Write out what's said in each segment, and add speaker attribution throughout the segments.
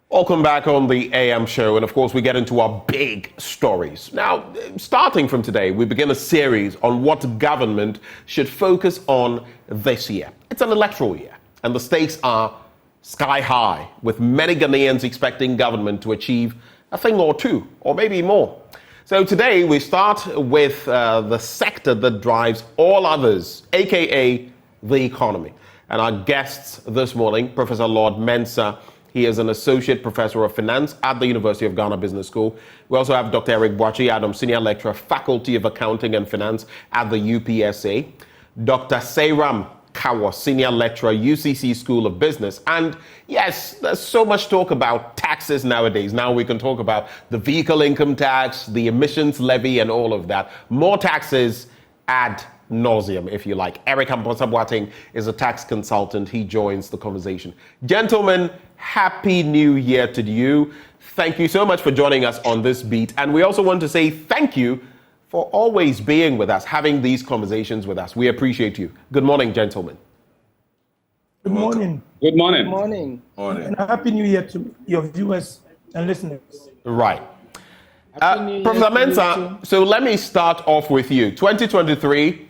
Speaker 1: Welcome back on the AM show, and of course, we get into our big stories. Now, starting from today, we begin a series on what government should focus on this year. It's an electoral year, and the stakes are sky high, with many Ghanaians expecting government to achieve a thing or two, or maybe more. So today, we start with the sector that drives all others, aka the economy. And our guests this morning, Professor Lord Mensah. He is an associate professor of finance at the University of Ghana Business School. We also have Dr. Eric Boakye Adam, senior lecturer, faculty of accounting and finance at the UPSA. Dr. Seyram Kawo, senior lecturer, UCC School of Business. And yes, there's so much talk about taxes nowadays. Now we can talk about the vehicle income tax, the emissions levy, and all of that. More taxes ad nauseum, if you like. Eric Amposa-Boateng is a tax consultant. He joins the conversation. Gentlemen, Happy New Year to you. Thank you so much for joining us on this beat. And we also want to say thank you for always being with us, having these conversations with us. We appreciate you. Good morning, gentlemen.
Speaker 2: Good morning.
Speaker 3: Good morning.
Speaker 4: Good morning.
Speaker 2: And Happy New Year to your viewers and listeners.
Speaker 1: Right. Professor Mensah, so let me start off with you. 2023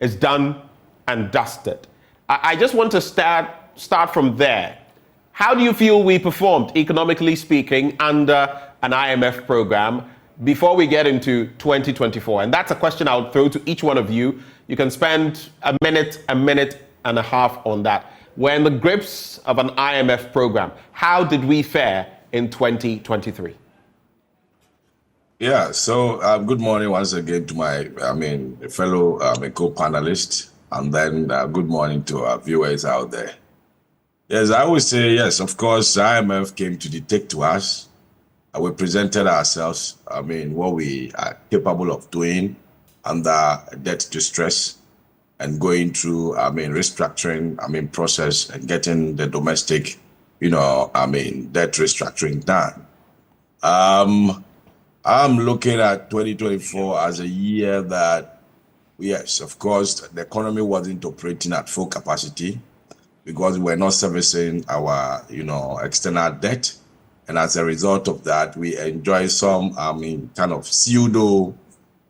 Speaker 1: is done and dusted. I just want to start from there. How do you feel we performed, economically speaking, under an IMF program before we get into 2024? And that's a question I'll throw to each one of you. You can spend a minute and a half on that. We're in the grips of an IMF program. How did we fare in 2023?
Speaker 2: Yeah, so good morning once again to my, fellow co-panelists, and then good morning to our viewers out there. Yes, I would say yes, of course, IMF came to dictate to us. We presented ourselves, what we are capable of doing under debt distress and going through, restructuring, process and getting the domestic, debt restructuring done. I'm looking at 2024 as a year that, yes, of course, the economy wasn't operating at full capacity because we're not servicing our, external debt. And as a result of that, we enjoy some, kind of pseudo,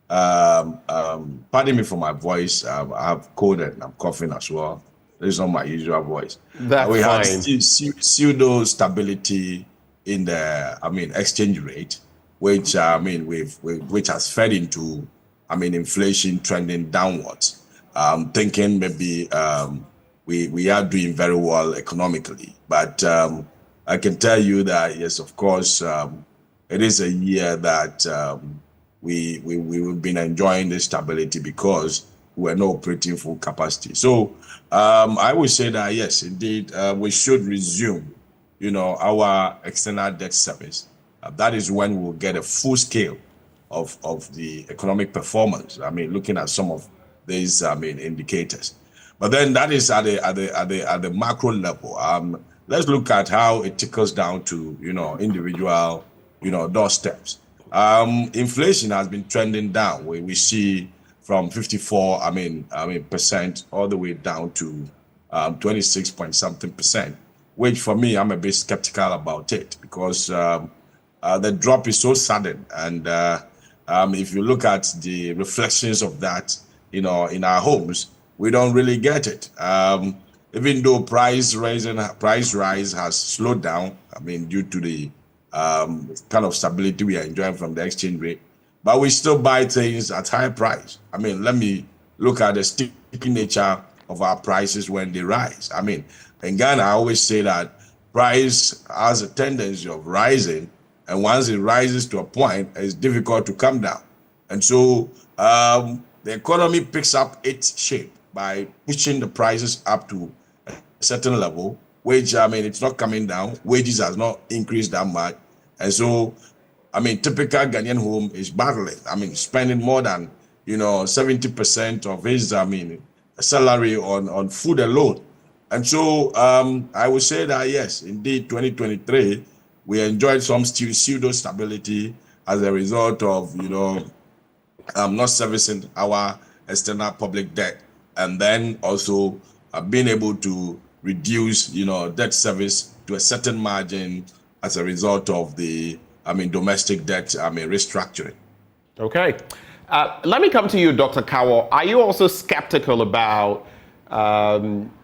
Speaker 2: pardon me for my voice, I have cold and I'm coughing as well. This is not my usual voice.
Speaker 1: That's
Speaker 2: we
Speaker 1: fine.
Speaker 2: have pseudo stability in the, exchange rate, which, which has fed into, inflation trending downwards. Thinking maybe we are doing very well economically, but I can tell you that, yes, of course, it is a year that we've been enjoying this stability because we're not operating full capacity. So I would say that, yes, indeed, we should resume, our external debt service. That is when we'll get a full scale of the economic performance. Looking at some of these, indicators. But then that is at the macro level. Let's look at how it trickles down to, individual, doorsteps. Inflation has been trending down. We see from 54, percent all the way down to 26 point something percent, which for me, I'm a bit skeptical about it because the drop is so sudden. And if you look at the reflections of that, in our homes, we don't really get it. Even though price rise has slowed down, due to the kind of stability we are enjoying from the exchange rate, but we still buy things at high price. Let me look at the sticky nature of our prices when they rise. In Ghana, I always say that price has a tendency of rising, and once it rises to a point, it's difficult to come down. And so the economy picks up its shape by pushing the prices up to a certain level, which, it's not coming down. Wages has not increased that much. And so, typical Ghanaian home is battling. Spending more than, 70% of his, salary on food alone. And so I would say that, yes, indeed, 2023, we enjoyed some pseudo stability as a result of, not servicing our external public debt, and then also being able to reduce, debt service to a certain margin as a result of the, domestic debt, restructuring.
Speaker 1: Okay. Let me come to you, Dr. Kawo. Are you also skeptical about,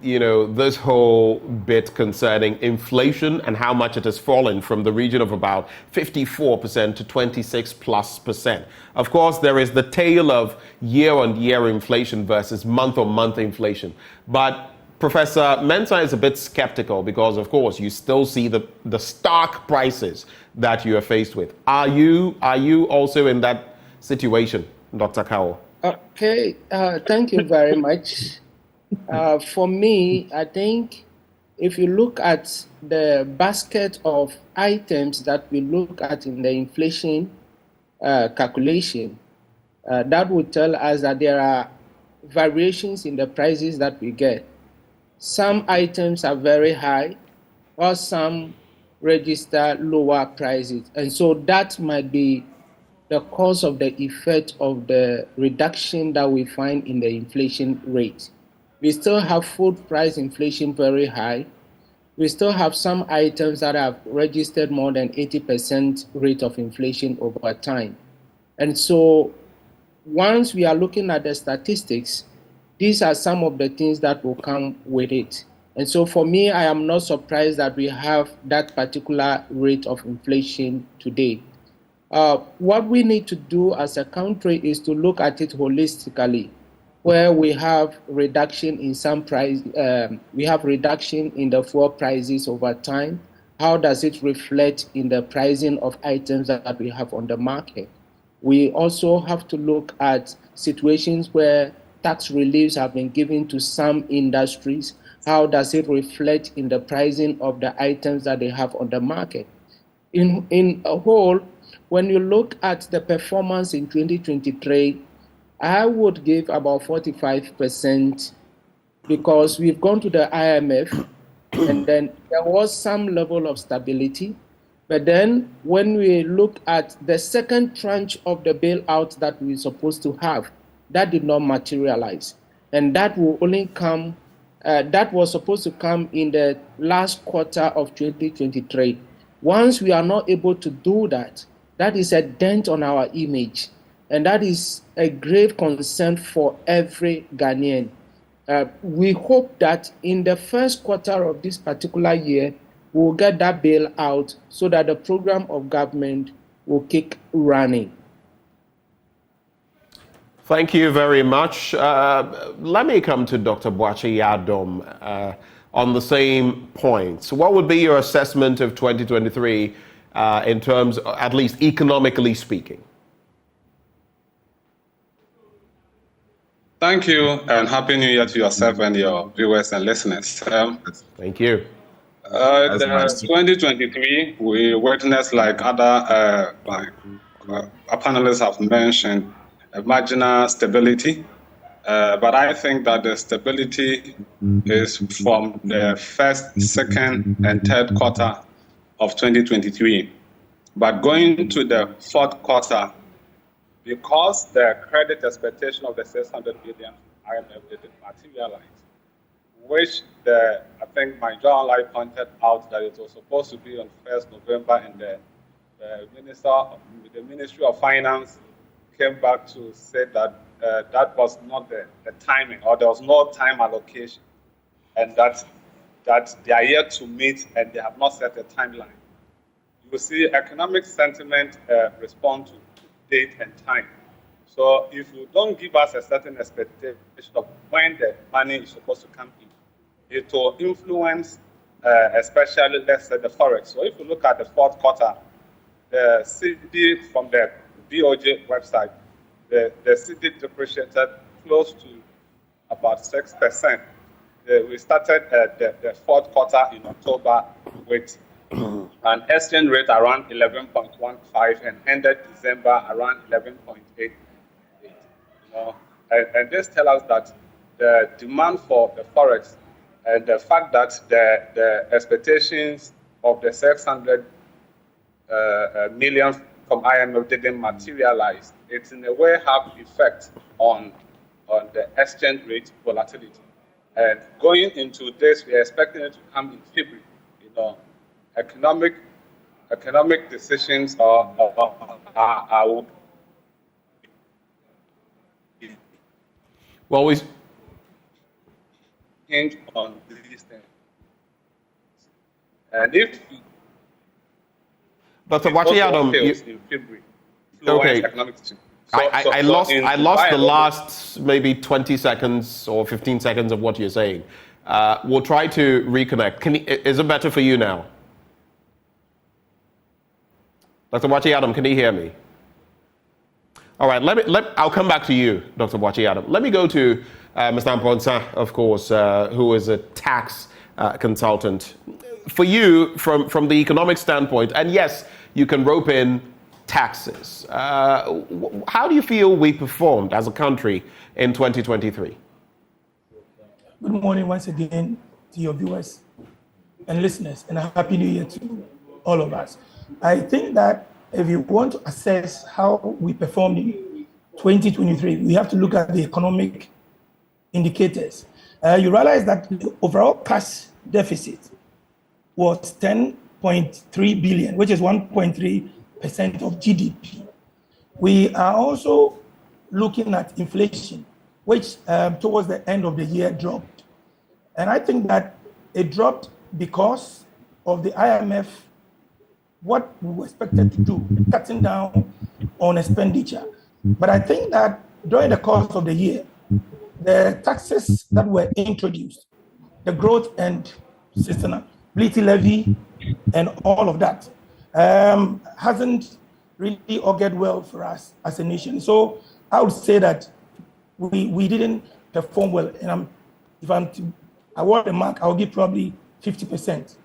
Speaker 1: this whole bit concerning inflation and how much it has fallen from the region of about 54% to 26+%? Of course, there is the tale of year-on-year inflation versus month-on-month inflation. But Professor Mensah is a bit skeptical because, of course, you still see the stark prices that you are faced with. Are you also in that situation, Dr. Kawo?
Speaker 3: Okay, thank you very much. For me, I think if you look at the basket of items that we look at in the inflation calculation, that would tell us that there are variations in the prices that we get. Some items are very high, while some register lower prices. And so that might be the cause of the effect of the reduction that we find in the inflation rate. We still have food price inflation very high. We still have some items that have registered more than 80% rate of inflation over time. And so once we are looking at the statistics, these are some of the things that will come with it. And so for me, I am not surprised that we have that particular rate of inflation today. What we need to do as a country is to look at it holistically, where we have reduction in some price, we have reduction in the fuel prices over time. How does it reflect in the pricing of items that we have on the market? We also have to look at situations where tax reliefs have been given to some industries. How does it reflect in the pricing of the items that they have on the market? In a whole, when you look at the performance in 2023, I would give about 45% because we've gone to the IMF and then there was some level of stability. But then when we look at the second tranche of the bailout that we're supposed to have, that did not materialize. And that will only come, that was supposed to come in the last quarter of 2023. Once we are not able to do that, that is a dent on our image. And that is a grave concern for every Ghanaian. We hope that in the first quarter of this particular year, we will get that bailout so that the program of government will kick running.
Speaker 1: Thank you very much. Let me come to Dr. Boakye Yadom on the same point. So what would be your assessment of 2023 in terms, at least economically speaking?
Speaker 4: Thank you, and Happy New Year to yourself and your viewers and listeners.
Speaker 1: Thank you.
Speaker 4: 2023, we witnessed, like other panelists have mentioned, a marginal stability. But I think that the stability is from the first, second, and third quarter of 2023. But going to the fourth quarter, because the credit expectation of the 600 billion IMF didn't materialize, which I think my journal pointed out that it was supposed to be on 1st November, and the Ministry of Finance came back to say that that was not the timing, or there was no time allocation, and that they are yet to meet and they have not set a timeline. You will see economic sentiment respond to date and time. So if you don't give us a certain expectation of when the money is supposed to come in, it will influence, especially, let's say, the forex. So if you look at the fourth quarter, the CD from the BOJ website, the CD depreciated close to about 6%. We started the fourth quarter in October with an exchange rate around 11.15 and ended December around 11.88. And this tells us that the demand for the forex and the fact that the expectations of the 600 million from IMF didn't materialize, it's in a way have effect on the exchange rate volatility. And going into this, we are expecting it to come in February. Economic economic decisions are
Speaker 1: Well, we
Speaker 4: hinge on these things. And if
Speaker 1: Dr. Wachi Adam,
Speaker 4: fails in February, influence economic decisions.
Speaker 1: I lost the last maybe 20 seconds or 15 seconds of what you're saying. We'll try to reconnect. Is it better for you now? Dr. Wachi Adam, can you hear me? All right, I'll come back to you, Dr. Wachi Adam. Let me go to Mr. Amponsa, of course, who is a tax consultant. For you, from the economic standpoint, and yes, you can rope in taxes. How do you feel we performed as a country in 2023?
Speaker 5: Good morning once again to your viewers and listeners, and a happy new year to all of us. I think that if you want to assess how we performed in 2023, we have to look at the economic indicators. You realize that the overall cash deficit was 10.3 billion, which is 1.3% of GDP. We are also looking at inflation, which towards the end of the year dropped. And I think that it dropped because of the IMF, what we were expected to do, cutting down on expenditure. But I think that during the course of the year, the taxes that were introduced, the growth and sustainability levy and all of that, hasn't really augured well for us as a nation. So I would say that we didn't perform well. And if I'm to award a mark, I'll give probably 50%.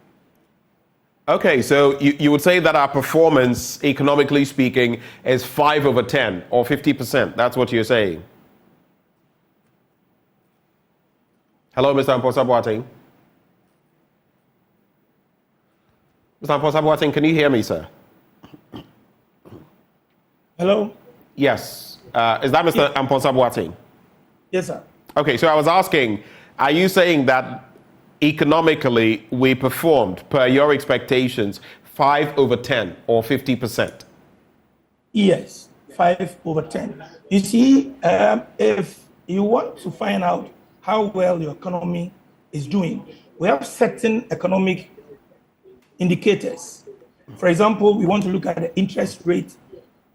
Speaker 1: Okay, so you would say that our performance, economically speaking, is 5 over 10 or 50%. That's what you're saying. Hello, Mr. Amposa Boateng. Mr. Amposa Boateng, can you hear me, sir?
Speaker 5: Hello?
Speaker 1: Yes. Is that Mr. Amposa Boateng?
Speaker 5: Yes, sir.
Speaker 1: Okay, so I was asking, are you saying that economically we performed, per your expectations, 5 over 10 or 50%?
Speaker 5: Yes, 5 over 10. You see, if you want to find out how well your economy is doing, we have certain economic indicators. For example, we want to look at the interest rate.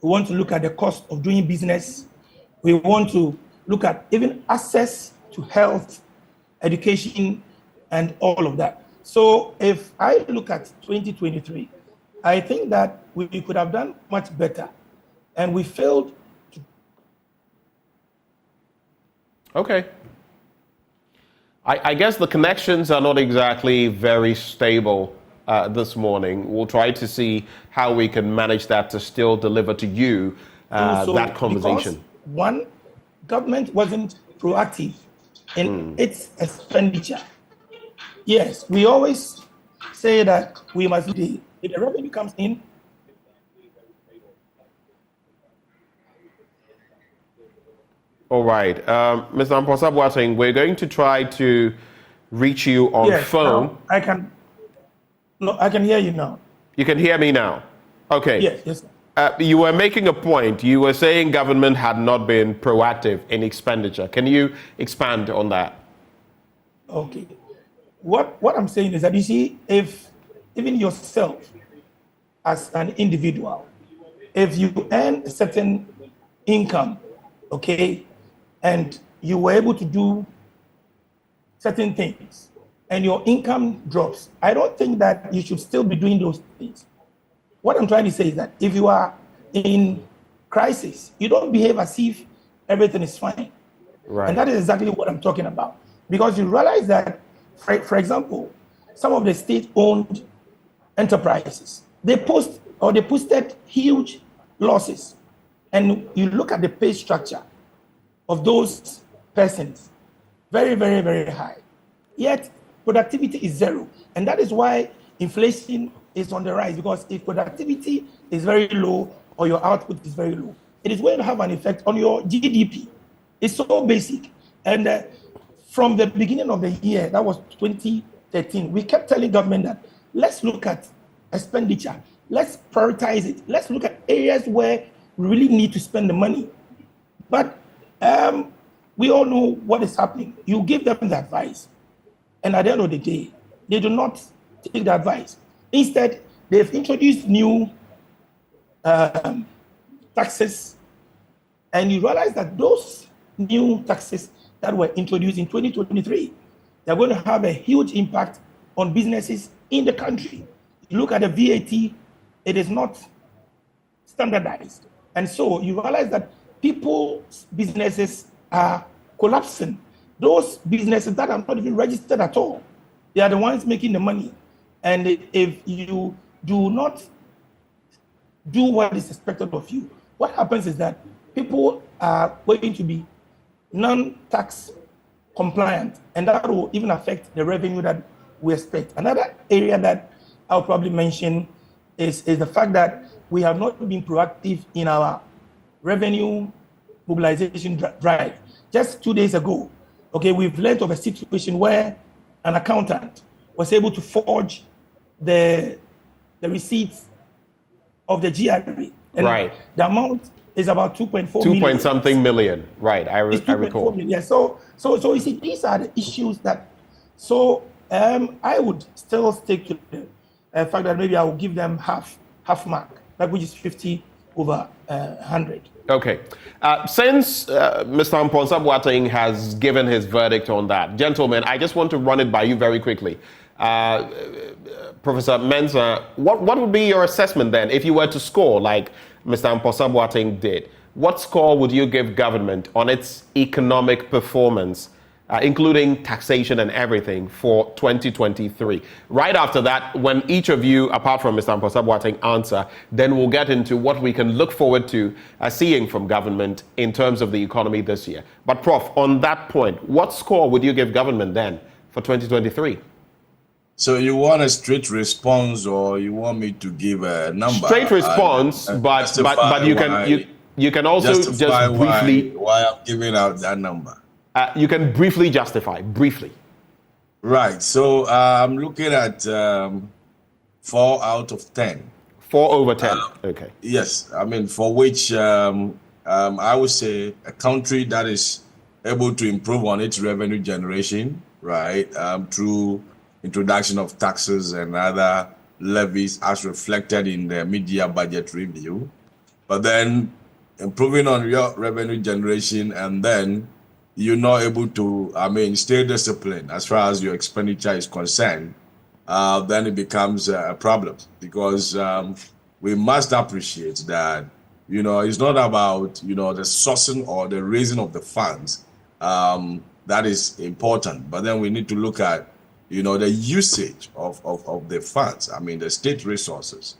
Speaker 5: We want to look at the cost of doing business. We want to look at even access to health, education, and all of that. So if I look at 2023, I think that we could have done much better, and we failed to.
Speaker 1: Okay. I guess the connections are not exactly very stable this morning. We'll try to see how we can manage that to still deliver to you that conversation.
Speaker 5: One, government wasn't proactive in its expenditure. Yes, we always say that we must do if the revenue comes in.
Speaker 1: All right. Mr. Amposa Boateng, we're going to try to reach you on phone.
Speaker 5: I can hear you now.
Speaker 1: You can hear me now? Okay.
Speaker 5: Yes.
Speaker 1: You were making a point. You were saying government had not been proactive in expenditure. Can you expand on that?
Speaker 5: Okay. What I'm saying is that, you see, if even yourself as an individual, if you earn a certain income, okay, and you were able to do certain things and your income drops, I don't think that you should still be doing those things. What I'm trying to say is that if you are in crisis, you don't behave as if everything is fine.
Speaker 1: Right.
Speaker 5: And that is exactly what I'm talking about. Because you realize that, for example, some of the state-owned enterprises, they posted huge losses. And you look at the pay structure of those persons, very, very, very high. Yet productivity is zero. And that is why inflation is on the rise, because if productivity is very low or your output is very low, it is going to have an effect on your GDP. It's so basic. And from the beginning of the year, that was 2013, we kept telling government that let's look at expenditure. let's prioritize it. Let's look at areas where we really need to spend the money. But we all know what is happening. You give them the advice, and at the end of the day, they do not take the advice. Instead, they've introduced new taxes, and you realize that those new taxes that were introduced in 2023, they're going to have a huge impact on businesses in the country. You look at the VAT, it is not standardized. And so you realize that people's businesses are collapsing. Those businesses that are not even registered at all, they are the ones making the money. And if you do not do what is expected of you, what happens is that people are going to be non-tax compliant, and that will even affect the revenue that we expect. Another area that I'll probably mention is the fact that we have not been proactive in our revenue mobilization drive. Just 2 days ago, okay, we've learned of a situation where an accountant was able to forge the receipts of the GRA. And
Speaker 1: right.
Speaker 5: The amount is about 2.4 million.
Speaker 1: 2 point something million. Right. I recall.
Speaker 5: Yeah. So you see, these are the issues that. So I would still stick to the fact that maybe I will give them half mark, like which is 50 over 100.
Speaker 1: Okay. Since Mr. Amponsa Boateng has given his verdict on that, gentlemen, I just want to run it by you very quickly. Professor Mensah, what would be your assessment then if you were to score like Mr. Amponsa Boateng did? What score would you give government on its economic performance, including taxation and everything, for 2023? Right after that, when each of you, apart from Mr. Amponsa Boateng, answer, then we'll get into what we can look forward to seeing from government in terms of the economy this year. But Prof, on that point, what score would you give government then for 2023?
Speaker 2: So you want a straight response, or you want me to give a number?
Speaker 1: Straight response, but you can also just briefly
Speaker 2: why I'm giving out that number.
Speaker 1: You can briefly justify, briefly.
Speaker 2: Right. So I'm looking at 4 out of 10.
Speaker 1: 4 over 10. Okay.
Speaker 2: Yes. I mean, for which I would say a country that is able to improve on its revenue generation, right, through introduction of taxes and other levies as reflected in the media budget review, but then improving on your revenue generation, and then you're not able to, stay disciplined as far as your expenditure is concerned, then it becomes a problem, because we must appreciate that, it's not about, the sourcing or the raising of the funds that is important, but then we need to look at the usage of the funds, the state resources.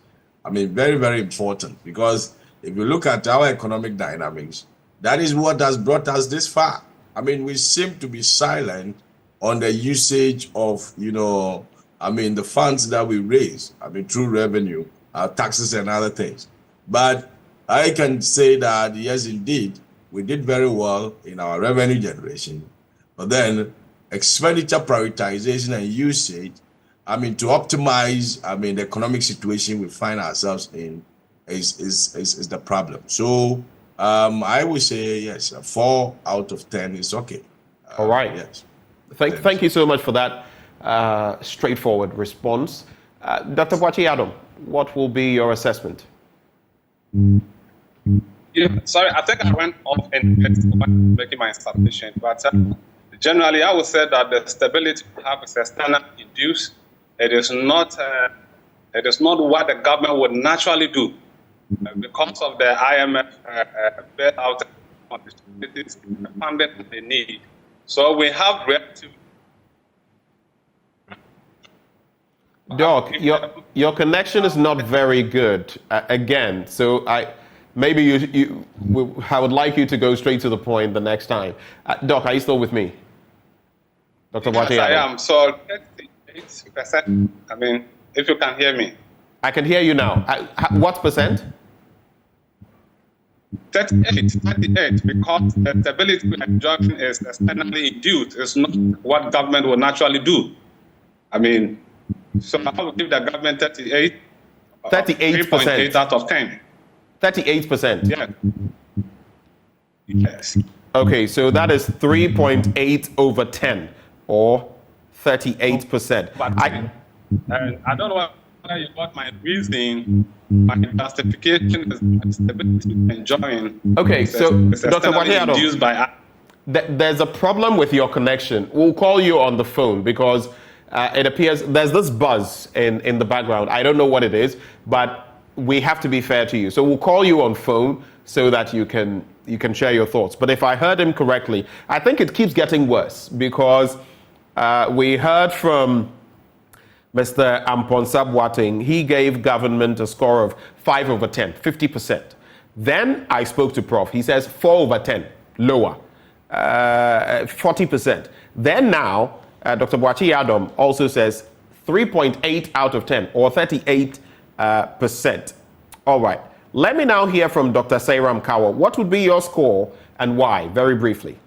Speaker 2: Very, very important, because if you look at our economic dynamics, that is what has brought us this far. We seem to be silent on the usage of, the funds that we raise, through revenue, taxes and other things. But I can say that, yes, indeed, we did very well in our revenue generation, but then expenditure prioritization and usage, to optimize, the economic situation we find ourselves in is the problem. So I would say, yes, 4 out of 10 is okay.
Speaker 1: All right.
Speaker 2: Yes.
Speaker 1: Thank you so much for that straightforward response. Dr. Boachi Adam, what will be your assessment?
Speaker 4: Yeah, sorry, I think I went off in making my submission, but generally, I would say that the stability we have is external induced. It is not what the government would naturally do because of the IMF bailout funding they need. So we have relative.
Speaker 1: Doc, your connection is not very good again. So I would like you to go straight to the point the next time. Doc, are you still with me? Dr.
Speaker 4: Yes,
Speaker 1: Boachi,
Speaker 4: I am. So 38%. If you can hear me.
Speaker 1: I can hear you now. What percent?
Speaker 4: 38, because the stability we're enjoying is externally induced. It's not what government will naturally do. So I will give the government 38.
Speaker 1: 38%.
Speaker 4: 3.8 out of 10.
Speaker 1: 38%.
Speaker 4: Yeah. Yes.
Speaker 1: Okay, so that is 3.8 over 10, or 38%.
Speaker 4: But I don't know whether you got my reasoning. My justification is that stability enjoying.
Speaker 1: Okay, so Dr. Wahiado,
Speaker 4: induced by.
Speaker 1: There's a problem with your connection. We'll call you on the phone because it appears there's this buzz in the background. I don't know what it is, but we have to be fair to you. So we'll call you on phone so that you can share your thoughts. But if I heard him correctly, I think it keeps getting worse because we heard from Mr. Amponsa Boateng. He gave government a score of 5 over 10, 50%. Then I spoke to Prof. He says 4 over 10, lower, 40%. Then now, Dr. Boachi Adam also says 3.8 out of 10, or 38%. All right. Let me now hear from Dr. Sairam Kawa. What would be your score and why? Very briefly.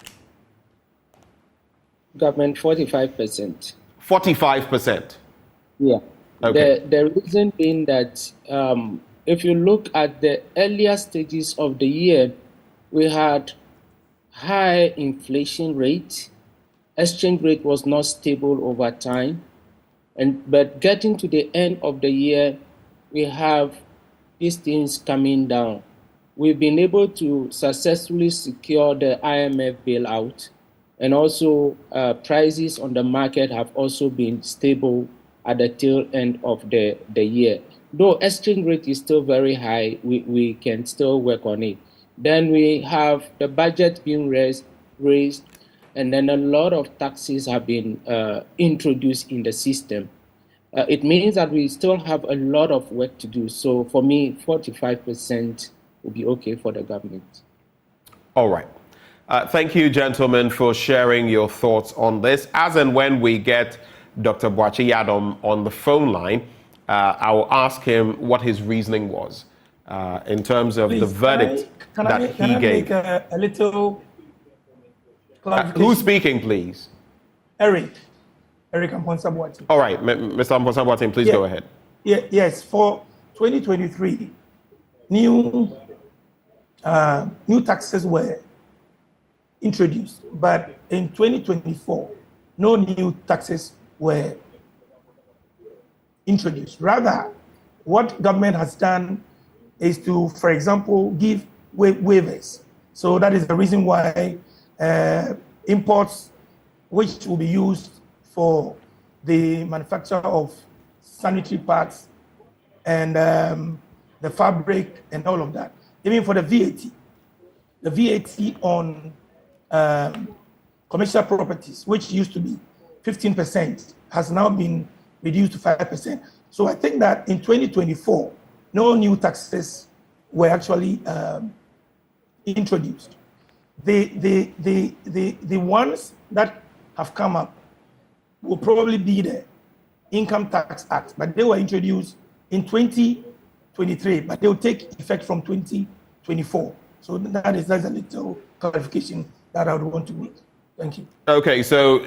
Speaker 3: Government 45%.
Speaker 1: 45%.
Speaker 3: Yeah.
Speaker 1: Okay.
Speaker 3: The reason being that if you look at the earlier stages of the year, we had high inflation rate. Exchange rate was not stable over time. But getting to the end of the year, we have these things coming down. We've been able to successfully secure the IMF bailout, and also prices on the market have also been stable at the tail end of the year. Though exchange rate is still very high, we can still work on it. Then we have the budget being raised, and then a lot of taxes have been introduced in the system. It means that we still have a lot of work to do. So for me, 45% will be okay for the government.
Speaker 1: All right. Thank you, gentlemen, for sharing your thoughts on this. As and when we get Dr. Boachi Yadom on the phone line, I will ask him what his reasoning was in terms of the verdict that he gave.
Speaker 5: Can I make a little clarification?
Speaker 1: Who's speaking, please?
Speaker 5: Eric Amponsa Boateng.
Speaker 1: All right, Mr. Amponsa Boateng, please go ahead.
Speaker 5: Yes, for 2023, new taxes were introduced, but in 2024, no new taxes were introduced. Rather, what government has done is to, for example, give waivers. So that is the reason why imports, which will be used for the manufacture of sanitary parts and the fabric and all of that. Even for the VAT on commercial properties, which used to be 15%, has now been reduced to 5%. So I think that in 2024, no new taxes were actually introduced. The ones that have come up will probably be the Income Tax Act, but they were introduced in 2023, but they will take effect from 2024. So that's a little clarification that I would want to make. Thank you.
Speaker 1: Okay, so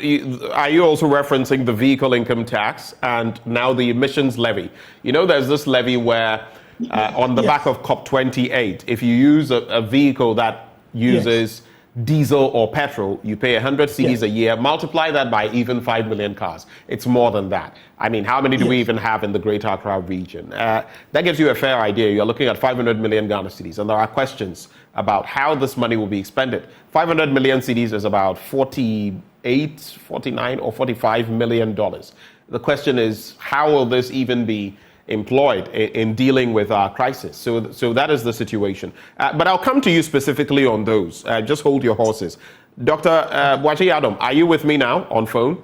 Speaker 1: are you also referencing the vehicle income tax and now the emissions levy? You know, there's this levy where on the back of COP28, if you use a vehicle that uses diesel or petrol, you pay 100 cedis a year, multiply that by even 5 million cars. It's more than that. I mean, how many do we even have in the Greater Accra region? That gives you a fair idea. You're looking at 500 million Ghana cedis, and there are questions about how this money will be expended. 500 million cedis is about 48, 49 or 45 million dollars. The question is, how will this even be employed in dealing with our crisis? So that is the situation. But I'll come to you specifically on those. Just hold your horses. Dr. Boachi Adam, are you with me now on phone?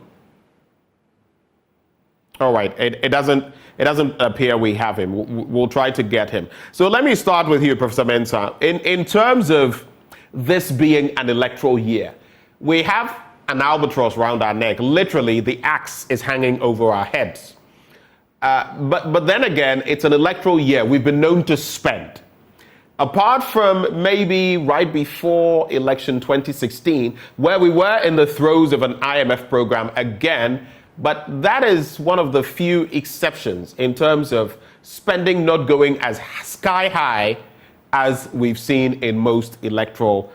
Speaker 1: All right. It doesn't appear we have him. We'll try to get him. So let me start with you, Professor Mensah. In terms of this being an electoral year, we have an albatross around our neck. Literally, the axe is hanging over our heads. But then again, it's an electoral year. We've been known to spend. Apart from maybe right before election 2016, where we were in the throes of an IMF program again, but that is one of the few exceptions in terms of spending not going as sky high as we've seen in most electoral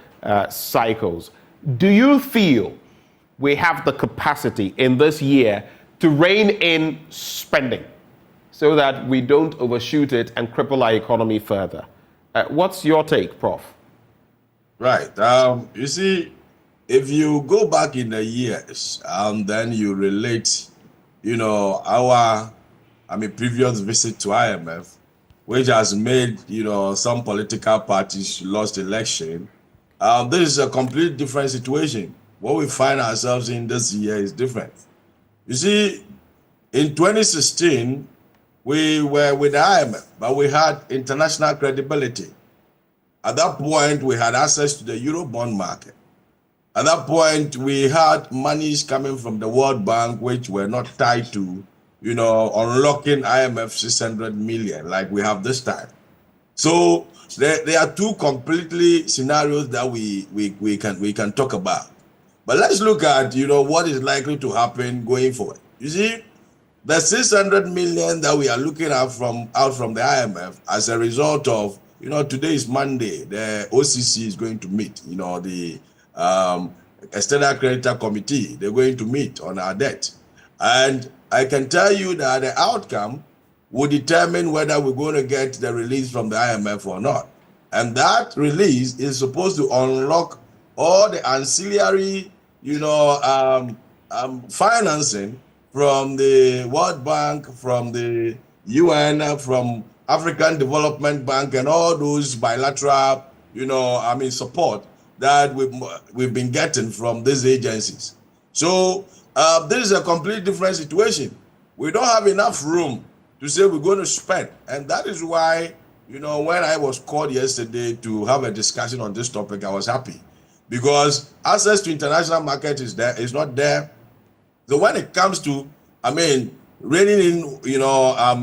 Speaker 1: cycles. Do you feel we have the capacity in this year to rein in spending so that we don't overshoot it and cripple our economy further? What's your take, Prof?
Speaker 2: Right. You see, if you go back in the years, then you relate, our, previous visit to IMF, which has made, some political parties lost election. This is a completely different situation. What we find ourselves in this year is different. You see, in 2016, we were with the IMF, but we had international credibility. At that point, we had access to the Eurobond market. At that point, we had monies coming from the World Bank, which were not tied to, unlocking IMF 600 million like we have this time. So there are two completely scenarios that we can talk about. But let's look at, what is likely to happen going forward. You see, the 600 million that we are looking at out from the IMF as a result of, today is Monday, the OCC is going to meet, the External Creditor Committee, they're going to meet on our debt. And I can tell you that the outcome will determine whether we're going to get the release from the IMF or not. And that release is supposed to unlock all the ancillary, financing from the World Bank, from the UN, from African Development Bank, and all those bilateral, support that we've been getting from these agencies. So this is a completely different situation. We don't have enough room to say we're going to spend. And that is why, when I was called yesterday to have a discussion on this topic, I was happy. Because access to international market is not there. So when it comes to, reining in,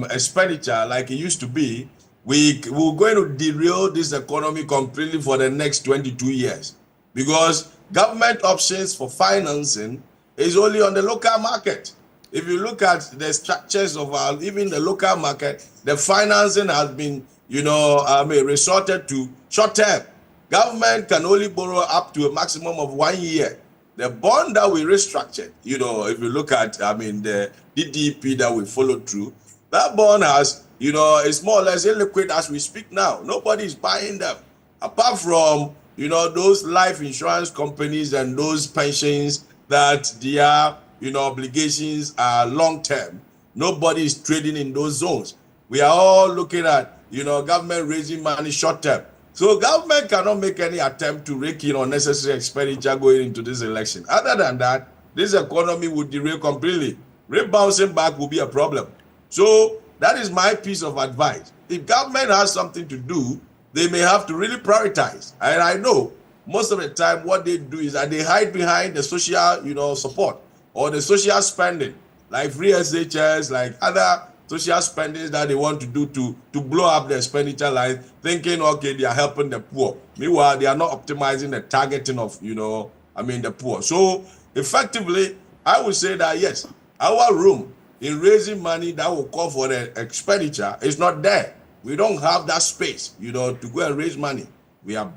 Speaker 2: expenditure like it used to be, we're going to derail this economy completely for the next 22 years. Because government options for financing is only on the local market. If you look at the structures of even the local market, the financing has been, resorted to short term. Government can only borrow up to a maximum of 1 year. The bond that we restructured, if you look at, the DDP that we followed through, that bond has, it's more or less illiquid as we speak now. Nobody is buying them. Apart from, those life insurance companies and those pensions that their, obligations are long-term. Nobody is trading in those zones. We are all looking at, government raising money short-term. So government cannot make any attempt to rake in unnecessary expenditure going into this election. Other than that, this economy would derail completely. Rebouncing back will be a problem. So that is my piece of advice. If government has something to do, they may have to really prioritize. And I know most of the time what they do is that they hide behind the social, support or the social spending, like free SHS, like other social spending that they want to do to blow up the expenditure line, thinking, okay, they are helping the poor. Meanwhile, they are not optimizing the targeting of, the poor. So effectively, I would say that, yes, our room in raising money that will call for the expenditure is not there. We don't have that space, to go and raise money. We are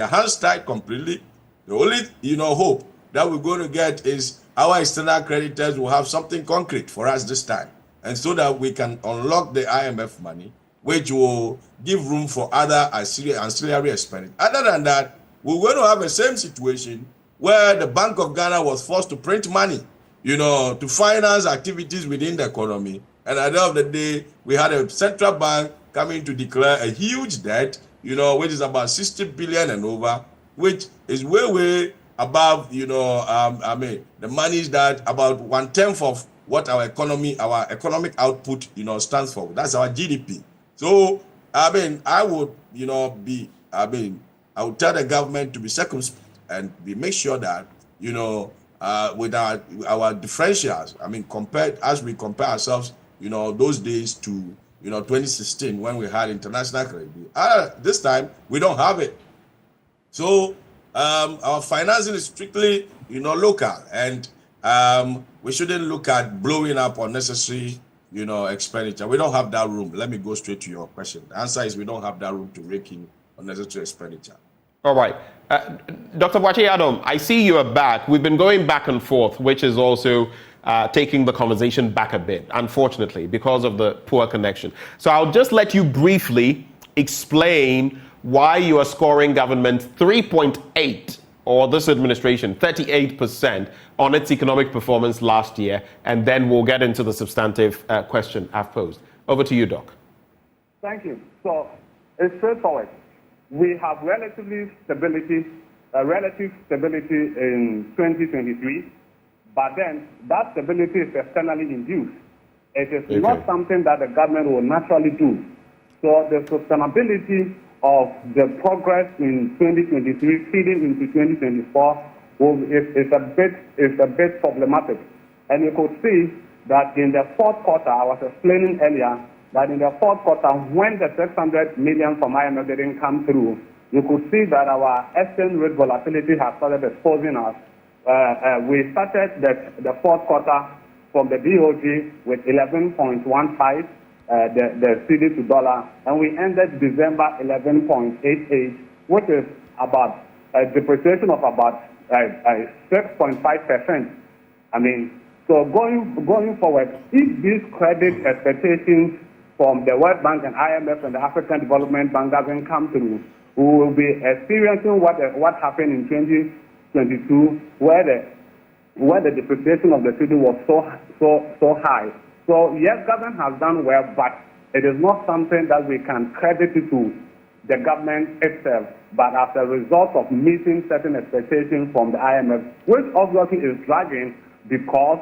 Speaker 2: hands tied completely. The only, hope that we're going to get is our external creditors will have something concrete for us this time. And so that we can unlock the IMF money, which will give room for other ancillary expenditure. Other than that, we're going to have the same situation where the Bank of Ghana was forced to print money, to finance activities within the economy. And at the end of the day, we had a central bank coming to declare a huge debt, which is about 60 billion and over, which is way above, the monies that about 1/10 of what our economic output, stands for. That's our GDP. So, I would, I would tell the government to be circumspect and make sure that, with our differentials, as we compare ourselves, those days to, 2016 when we had international credibility. This time, we don't have it. So, our financing is strictly, local, and we shouldn't look at blowing up unnecessary expenditure. We don't have that room. Let me go straight to your question. The answer is we don't have that room to rake in unnecessary expenditure.
Speaker 1: All right. Dr. Bwache Adam, I see you are back. We've been going back and forth, which is also taking the conversation back a bit, unfortunately, because of the poor connection. So I'll just let you briefly explain why you are scoring government 3.8, or this administration 38% on its economic performance last year, and then we'll get into the substantive question I've posed. Over to you, Doc.
Speaker 6: Thank you. So it's straightforward. We have relative stability in 2023, but then that stability is externally induced. It is not something that the government will naturally do. So the sustainability of the progress in 2023 feeding into 2024 is a bit problematic. And you could see that in the fourth quarter, I was explaining earlier, that in the fourth quarter, when the 600 million from IMF didn't come through, you could see that our exchange rate volatility has started exposing us. We started the fourth quarter from the DOG with 11.15, the CD to dollar, and we ended December 11.88, which is about a depreciation of about 6.5%. I mean, so going forward, if these credit expectations from the World Bank and IMF and the African Development Bank doesn't come through, we will be experiencing what happened in 2022, where the depreciation of the cedi was so high. So yes, government has done well, but it is not something that we can credit it to the government itself, but as a result of meeting certain expectations from the IMF, which obviously is dragging because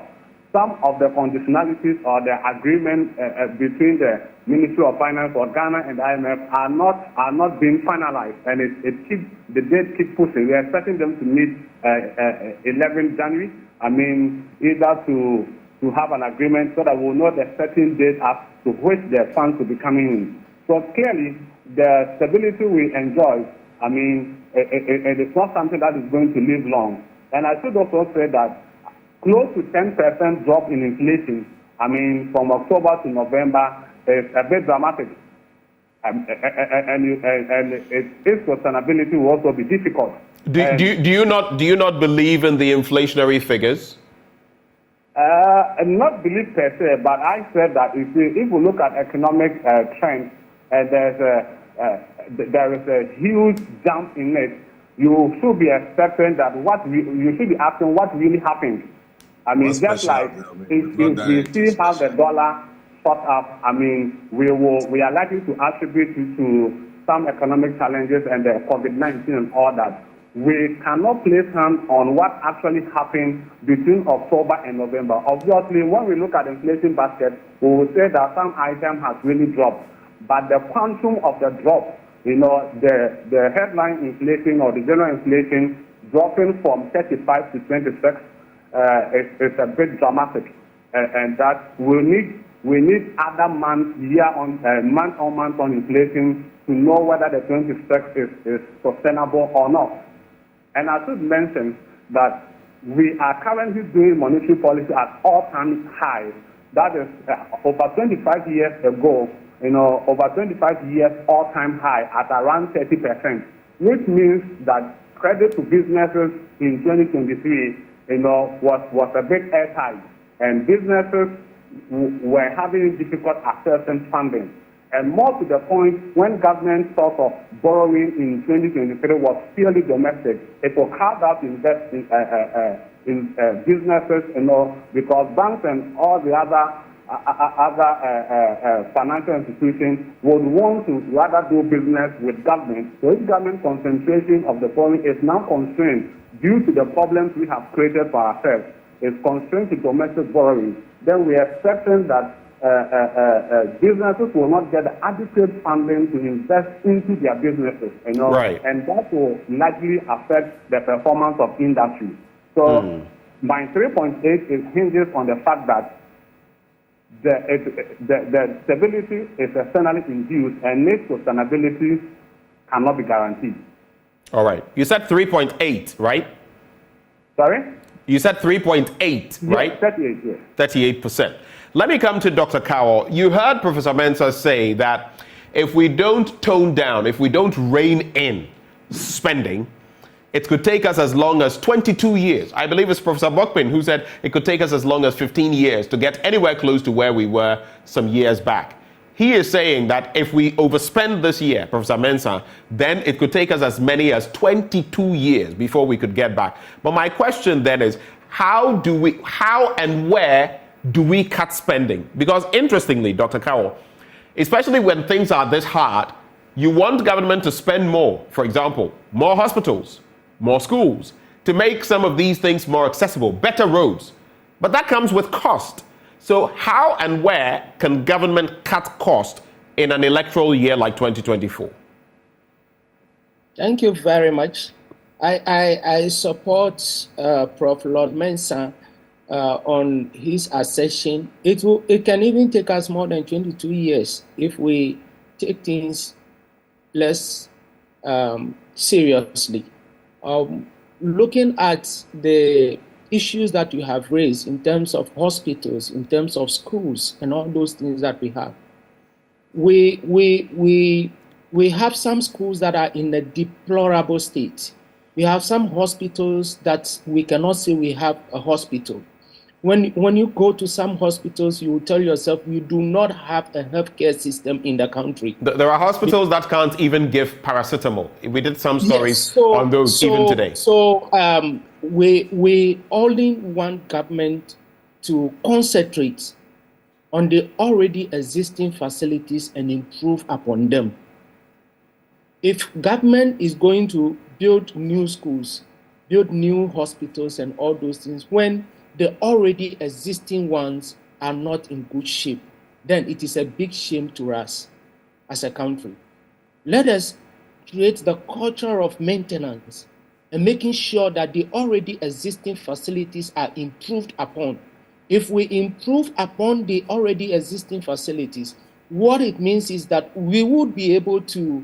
Speaker 6: some of the conditionalities or the agreement between the Ministry of Finance or Ghana and the IMF are not being finalized, and the date keeps pushing. We are expecting them to meet 11 January. I mean, either to have an agreement so that we'll know the certain date as to which the funds will be coming in. So clearly, the stability we enjoy, I mean, it is not something that is going to live long. And I should also say that close to 10% drop in inflation, I mean, from October to November, is a bit dramatic. And its sustainability will also be difficult.
Speaker 1: Do you not believe in the inflationary figures?
Speaker 6: Not believe per se, but I said that if we look at economic trends, and there is a huge jump in it, you should be expecting that you should be asking what really happened. I mean, just like if we see how the dollar shot up, I mean, we are likely to attribute it to some economic challenges and the COVID-19 and all that. We cannot place hands on what actually happened between October and November. Obviously, when we look at the inflation basket, we will say that some item has really dropped. But the quantum of the drop, the headline inflation or the general inflation dropping from 35 to 26 is a bit dramatic. And that we need other months, month on month on inflation to know whether the 26 is sustainable or not. And I should mention that we are currently doing monetary policy at all-time high. That is over 25 years ago, over 25 years all-time high at around 30%, which means that credit to businesses in 2023, was a bit airtight, and businesses were having difficult accessing funding. And more to the point, when government source of borrowing in 2023 was purely domestic, it will carve out invest in businesses, because banks and all the other financial institutions would want to rather do business with government. So if government concentration of the borrowing is now constrained due to the problems we have created for ourselves, is constrained to domestic borrowing, then we are expecting that businesses will not get the adequate funding to invest into their businesses,
Speaker 1: Right.
Speaker 6: And that will likely affect the performance of industry. So my 3.8 hinges on the fact that the stability is externally induced, and its sustainability cannot be guaranteed.
Speaker 1: All right. You said 3.8, right?
Speaker 6: Sorry?
Speaker 1: You said 3.8, right?
Speaker 6: Yes, 38, yes.
Speaker 1: 38%. Let me come to Dr. Cowell. You heard Professor Mensah say that if we don't tone down, if we don't rein in spending, it could take us as long as 22 years. I believe it's Professor Bokpin who said it could take us as long as 15 years to get anywhere close to where we were some years back. He is saying that if we overspend this year, Professor Mensah, then it could take us as many as 22 years before we could get back. But my question then is, how and where do we cut spending? Because interestingly, Dr. Cowell, especially when things are this hard, you want government to spend more. For example, more hospitals, more schools, to make some of these things more accessible, better roads. But that comes with cost. So how and where can government cut cost in an electoral year like 2024?
Speaker 3: Thank you very much. I support Prof. Lord Mensah on his assertion. It can even take us more than 22 years if we take things less seriously. Looking at the issues that you have raised in terms of hospitals, in terms of schools, and all those things that we have, we have some schools that are in a deplorable state. We have some hospitals that we cannot say we have a hospital. When you go to some hospitals, you will tell yourself you do not have a healthcare system in the country.
Speaker 1: There are hospitals that can't even give paracetamol. We did some stories on those even today.
Speaker 3: So we only want government to concentrate on the already existing facilities and improve upon them. If government is going to build new schools, build new hospitals and all those things, when the already existing ones are not in good shape, then it is a big shame to us as a country. Let us create the culture of maintenance and making sure that the already existing facilities are improved upon. If we improve upon the already existing facilities, what it means is that we would be able to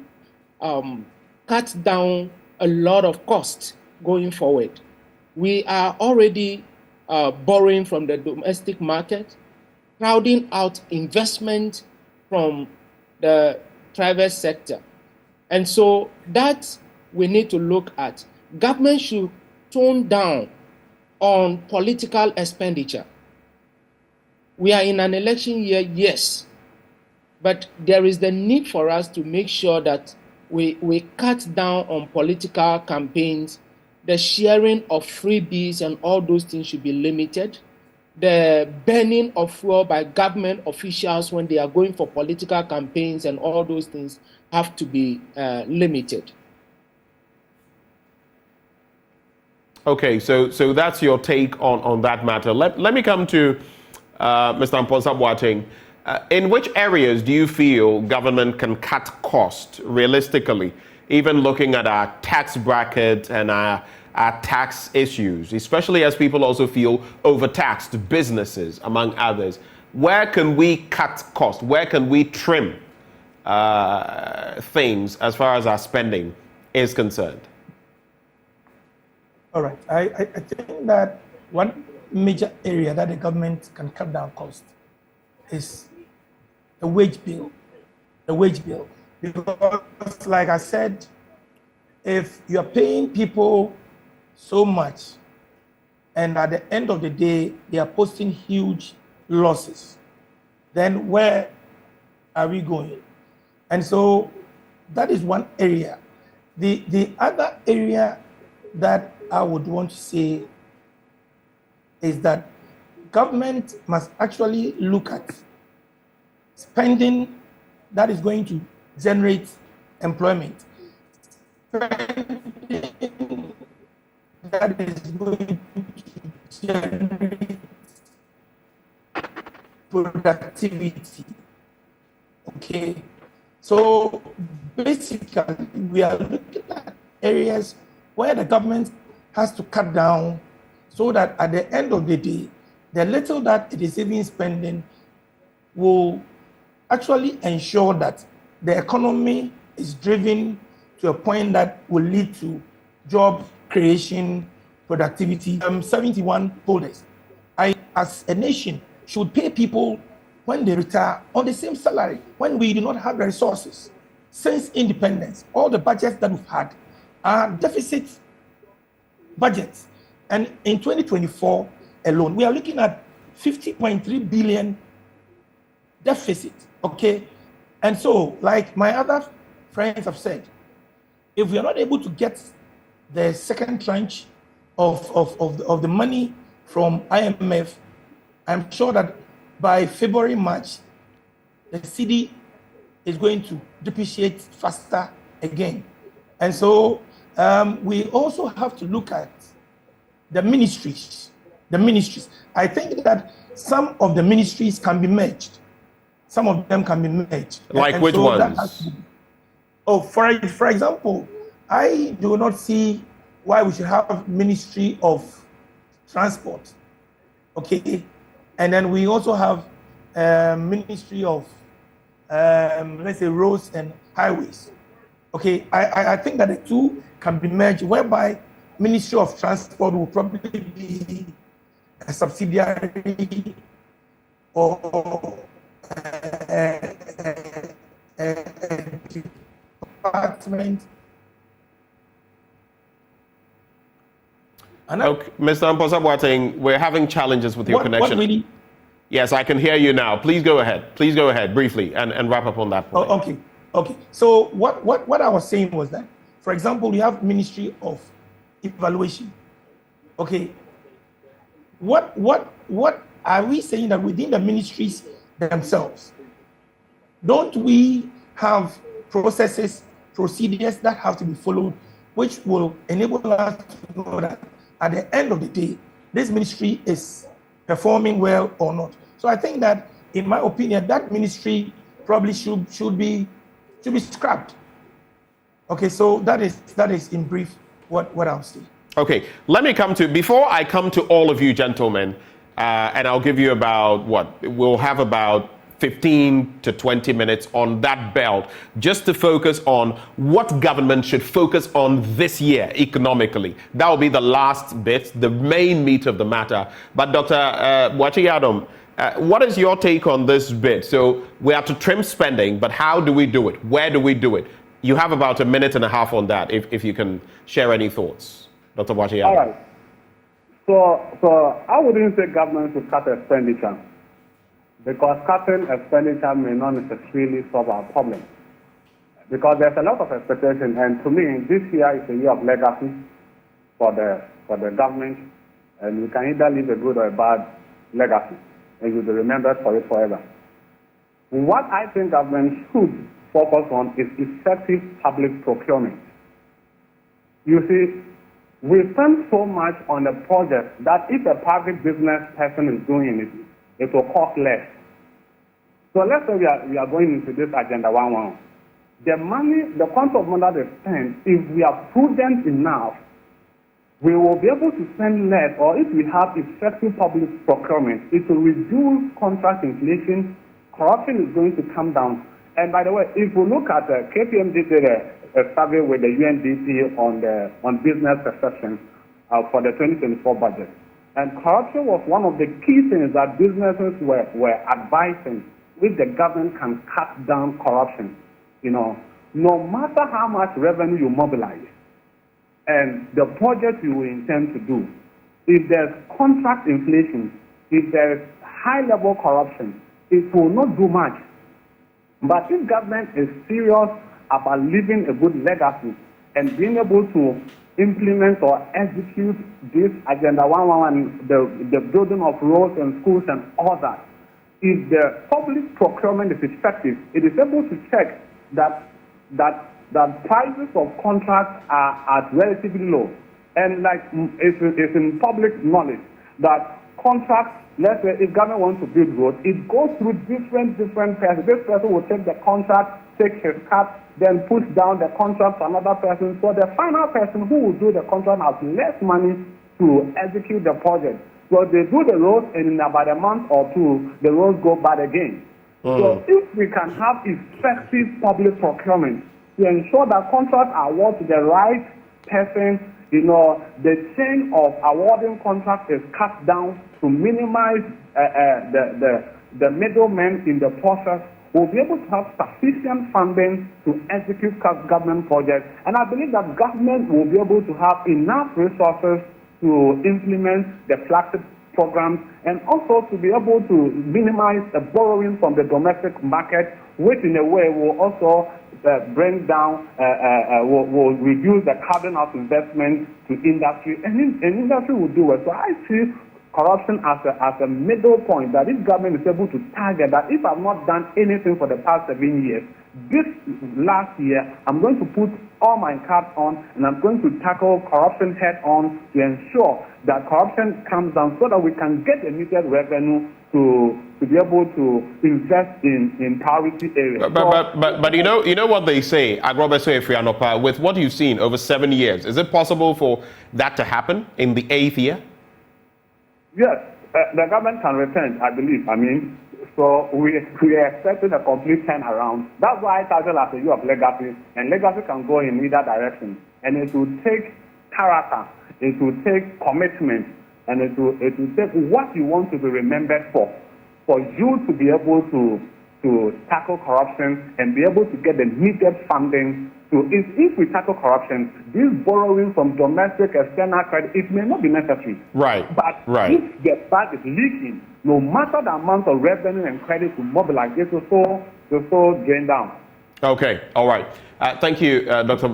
Speaker 3: cut down a lot of costs going forward. We are already borrowing from the domestic market, crowding out investment from the private sector. And so that we need to look at. Government should tone down on political expenditure. We are in an election year, yes, but there is the need for us to make sure that we cut down on political campaigns. The sharing of freebies and all those things should be limited. The burning of fuel by government officials when they are going for political campaigns and all those things have to be limited.
Speaker 1: Okay, so that's your take on that matter. Let me come to Mr. Mponsa Boateng. In which areas do you feel government can cut costs realistically, even looking at our tax bracket and our tax issues, especially as people also feel overtaxed, businesses, among others? Where can we cut costs? Where can we trim things as far as our spending is concerned?
Speaker 5: All right. I think that one major area that the government can cut down costs is the wage bill. The wage bill. Because, like I said, if you're paying people so much and at the end of the day they are posting huge losses, then where are we going? And so that is one area. The other area that I would want to say is that government must actually look at spending that is going to generate employment, spending that is going to generate productivity. Okay, so basically we are looking at areas where the government has to cut down so that at the end of the day, the little that it is even spending will actually ensure that the economy is driven to a point that will lead to job creation, productivity, 71 holders. I, as a nation, should pay people when they retire on the same salary when we do not have the resources. Since independence, all the budgets that we've had are deficit budgets. And in 2024 alone, we are looking at 50.3 billion deficit, okay? And so, like my other friends have said, if we are not able to get the second tranche of the money from IMF, I'm sure that by February, March, the cedi is going to depreciate faster again. And so we also have to look at the ministries. I think that some of the ministries can be merged. Some of them can be merged.
Speaker 1: Like which
Speaker 5: so
Speaker 1: ones?
Speaker 5: For example, I do not see why we should have Ministry of Transport, okay? And then we also have Ministry of, let's say, Roads and Highways, okay? I think that the two can be merged, whereby Ministry of Transport will probably be a subsidiary or department.
Speaker 1: Okay, Mr. Mposa-Boateng, we're having challenges with your connection.
Speaker 5: What really?
Speaker 1: Yes, I can hear you now. Please go ahead. Please go ahead briefly and wrap up on that point.
Speaker 5: Oh, okay. So what I was saying was that, for example, we have Ministry of Evaluation. Okay. What are we saying that within the ministries themselves, don't we have processes, procedures that have to be followed, which will enable us to know that at the end of the day, this ministry is performing well or not? So I think that, in my opinion, that ministry probably should be scrapped. Okay, so that is in brief what I'll say.
Speaker 1: Okay, let me come to, before I come to all of you gentlemen, and I'll give you about we'll have about 15 to 20 minutes on that belt, just to focus on what government should focus on this year economically. That will be the last bit, the main meat of the matter. But Dr. Boakye-Adom, what is your take on this bit? So we have to trim spending, but how do we do it? Where do we do it? You have about a minute and a half on that, if you can share any thoughts. Dr. Boakye-Adom.
Speaker 6: All right. So I wouldn't say government should cut expenditure, because cutting expenditure may not necessarily solve our problem. Because there's a lot of expectation, and to me, this year is a year of legacy for the government, and you can either leave a good or a bad legacy, and you'll be remembered for it forever. What I think government should focus on is effective public procurement. You see, we spend so much on a project that if a private business person is doing it, it will cost less. So let's say we are going into this Agenda 111. The money, the quantum of money that they spend, if we are prudent enough, we will be able to spend less, or if we have effective public procurement, it will reduce contract inflation, corruption is going to come down. And by the way, if we look at KPMG did a survey with the UNDP on business perception for the 2024 budget. And corruption was one of the key things that businesses were advising, if the government can cut down corruption. You know, no matter how much revenue you mobilize and the project you intend to do, if there's contract inflation, if there's high-level corruption, it will not do much. But if government is serious about leaving a good legacy and being able to implement or execute this Agenda 111, the building of roads and schools and all that, if the public procurement is effective, it is able to check that prices of contracts are at relatively low. And like it's in public knowledge that contracts, let's say if government wants to build roads, it goes through different persons. This person will take the contract, take his cut, then push down the contract to another person. So the final person who will do the contract has less money to execute the project. So they do the roads, and in about a month or two, the roads go bad again. So if we can have effective public procurement to ensure that contracts are awarded to the right person the chain of awarding contracts is cut down to minimize the middlemen in the process. We'll be able to have sufficient funding to execute government projects. And I believe that government will be able to have enough resources to implement the flagship programs and also to be able to minimize the borrowing from the domestic market, which in a way will also bring down, will reduce the carbon of investment to industry, and industry will do it. So I see corruption as a middle point that if government is able to target that. If I've not done anything for the past 7 years, this last year I'm going to put all my cards on and I'm going to tackle corruption head on to ensure that corruption comes down so that we can get the needed revenue to be able to invest in priority areas.
Speaker 1: But you know what they say, with what you've seen over 7 years, is it possible for that to happen in the 8th year?
Speaker 6: Yes, the government can return, I believe. So we are expecting a complete turnaround. That's why I title as a year of legacy, and legacy can go in either direction. And it will take character, it will take commitment, and it will take what you want to be remembered for you to be able to tackle corruption and be able to get the needed funding. So if we tackle corruption, this borrowing from domestic external credit, it may not be necessary.
Speaker 1: Right.
Speaker 6: But if the bank is leaking, no matter the amount of revenue and credit to mobilize, it will so drain down.
Speaker 1: Okay, all right. Thank you, Dr.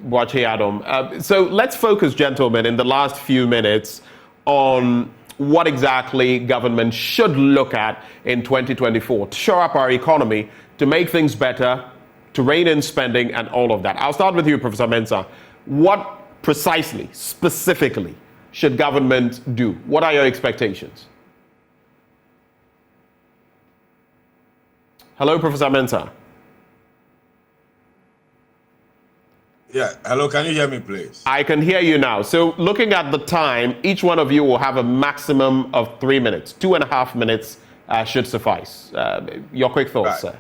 Speaker 1: Boakye Adom. So let's focus, gentlemen, in the last few minutes on what exactly government should look at in 2024 to shore up our economy, to make things better, to rein in spending and all of that. I'll start with you, Professor Mensah. What precisely, specifically, should government do? What are your expectations? Hello, Professor Mensah.
Speaker 2: Yeah, hello, can you hear me, please?
Speaker 1: I can hear you now. So looking at the time, each one of you will have a maximum of 3 minutes. 2.5 minutes should suffice. Your quick thoughts, sir.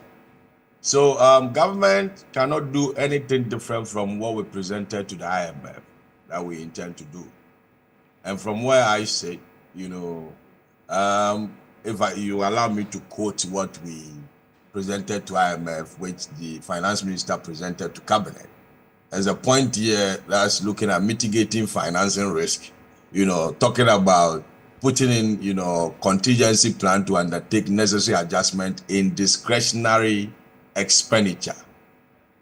Speaker 2: So government cannot do anything different from what we presented to the IMF that we intend to do. And from where I sit, if you allow me to quote what we presented to IMF, which the finance minister presented to cabinet, there's a point here that's looking at mitigating financing risk, talking about putting in, contingency plan to undertake necessary adjustment in discretionary expenditure.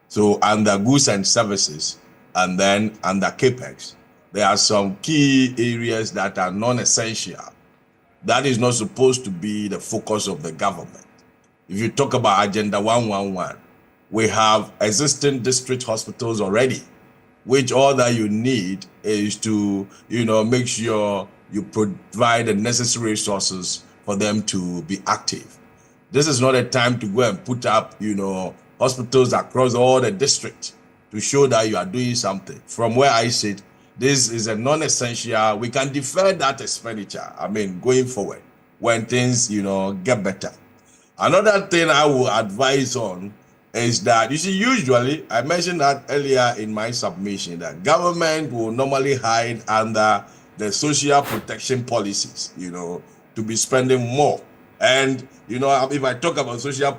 Speaker 2: So under goods and services, and then under capex, there are some key areas that are non-essential. That is not supposed to be the focus of the government. If you talk about Agenda 111, we have existing district hospitals already, which all that you need is to, make sure you provide the necessary resources for them to be active. This is not a time to go and put up, hospitals across all the districts to show that you are doing something. From where I sit, this is a non-essential. We can defer that expenditure, going forward when things, get better. Another thing I will advise on is that, usually, I mentioned that earlier in my submission, that government will normally hide under the social protection policies, to be spending more. And, if I talk about social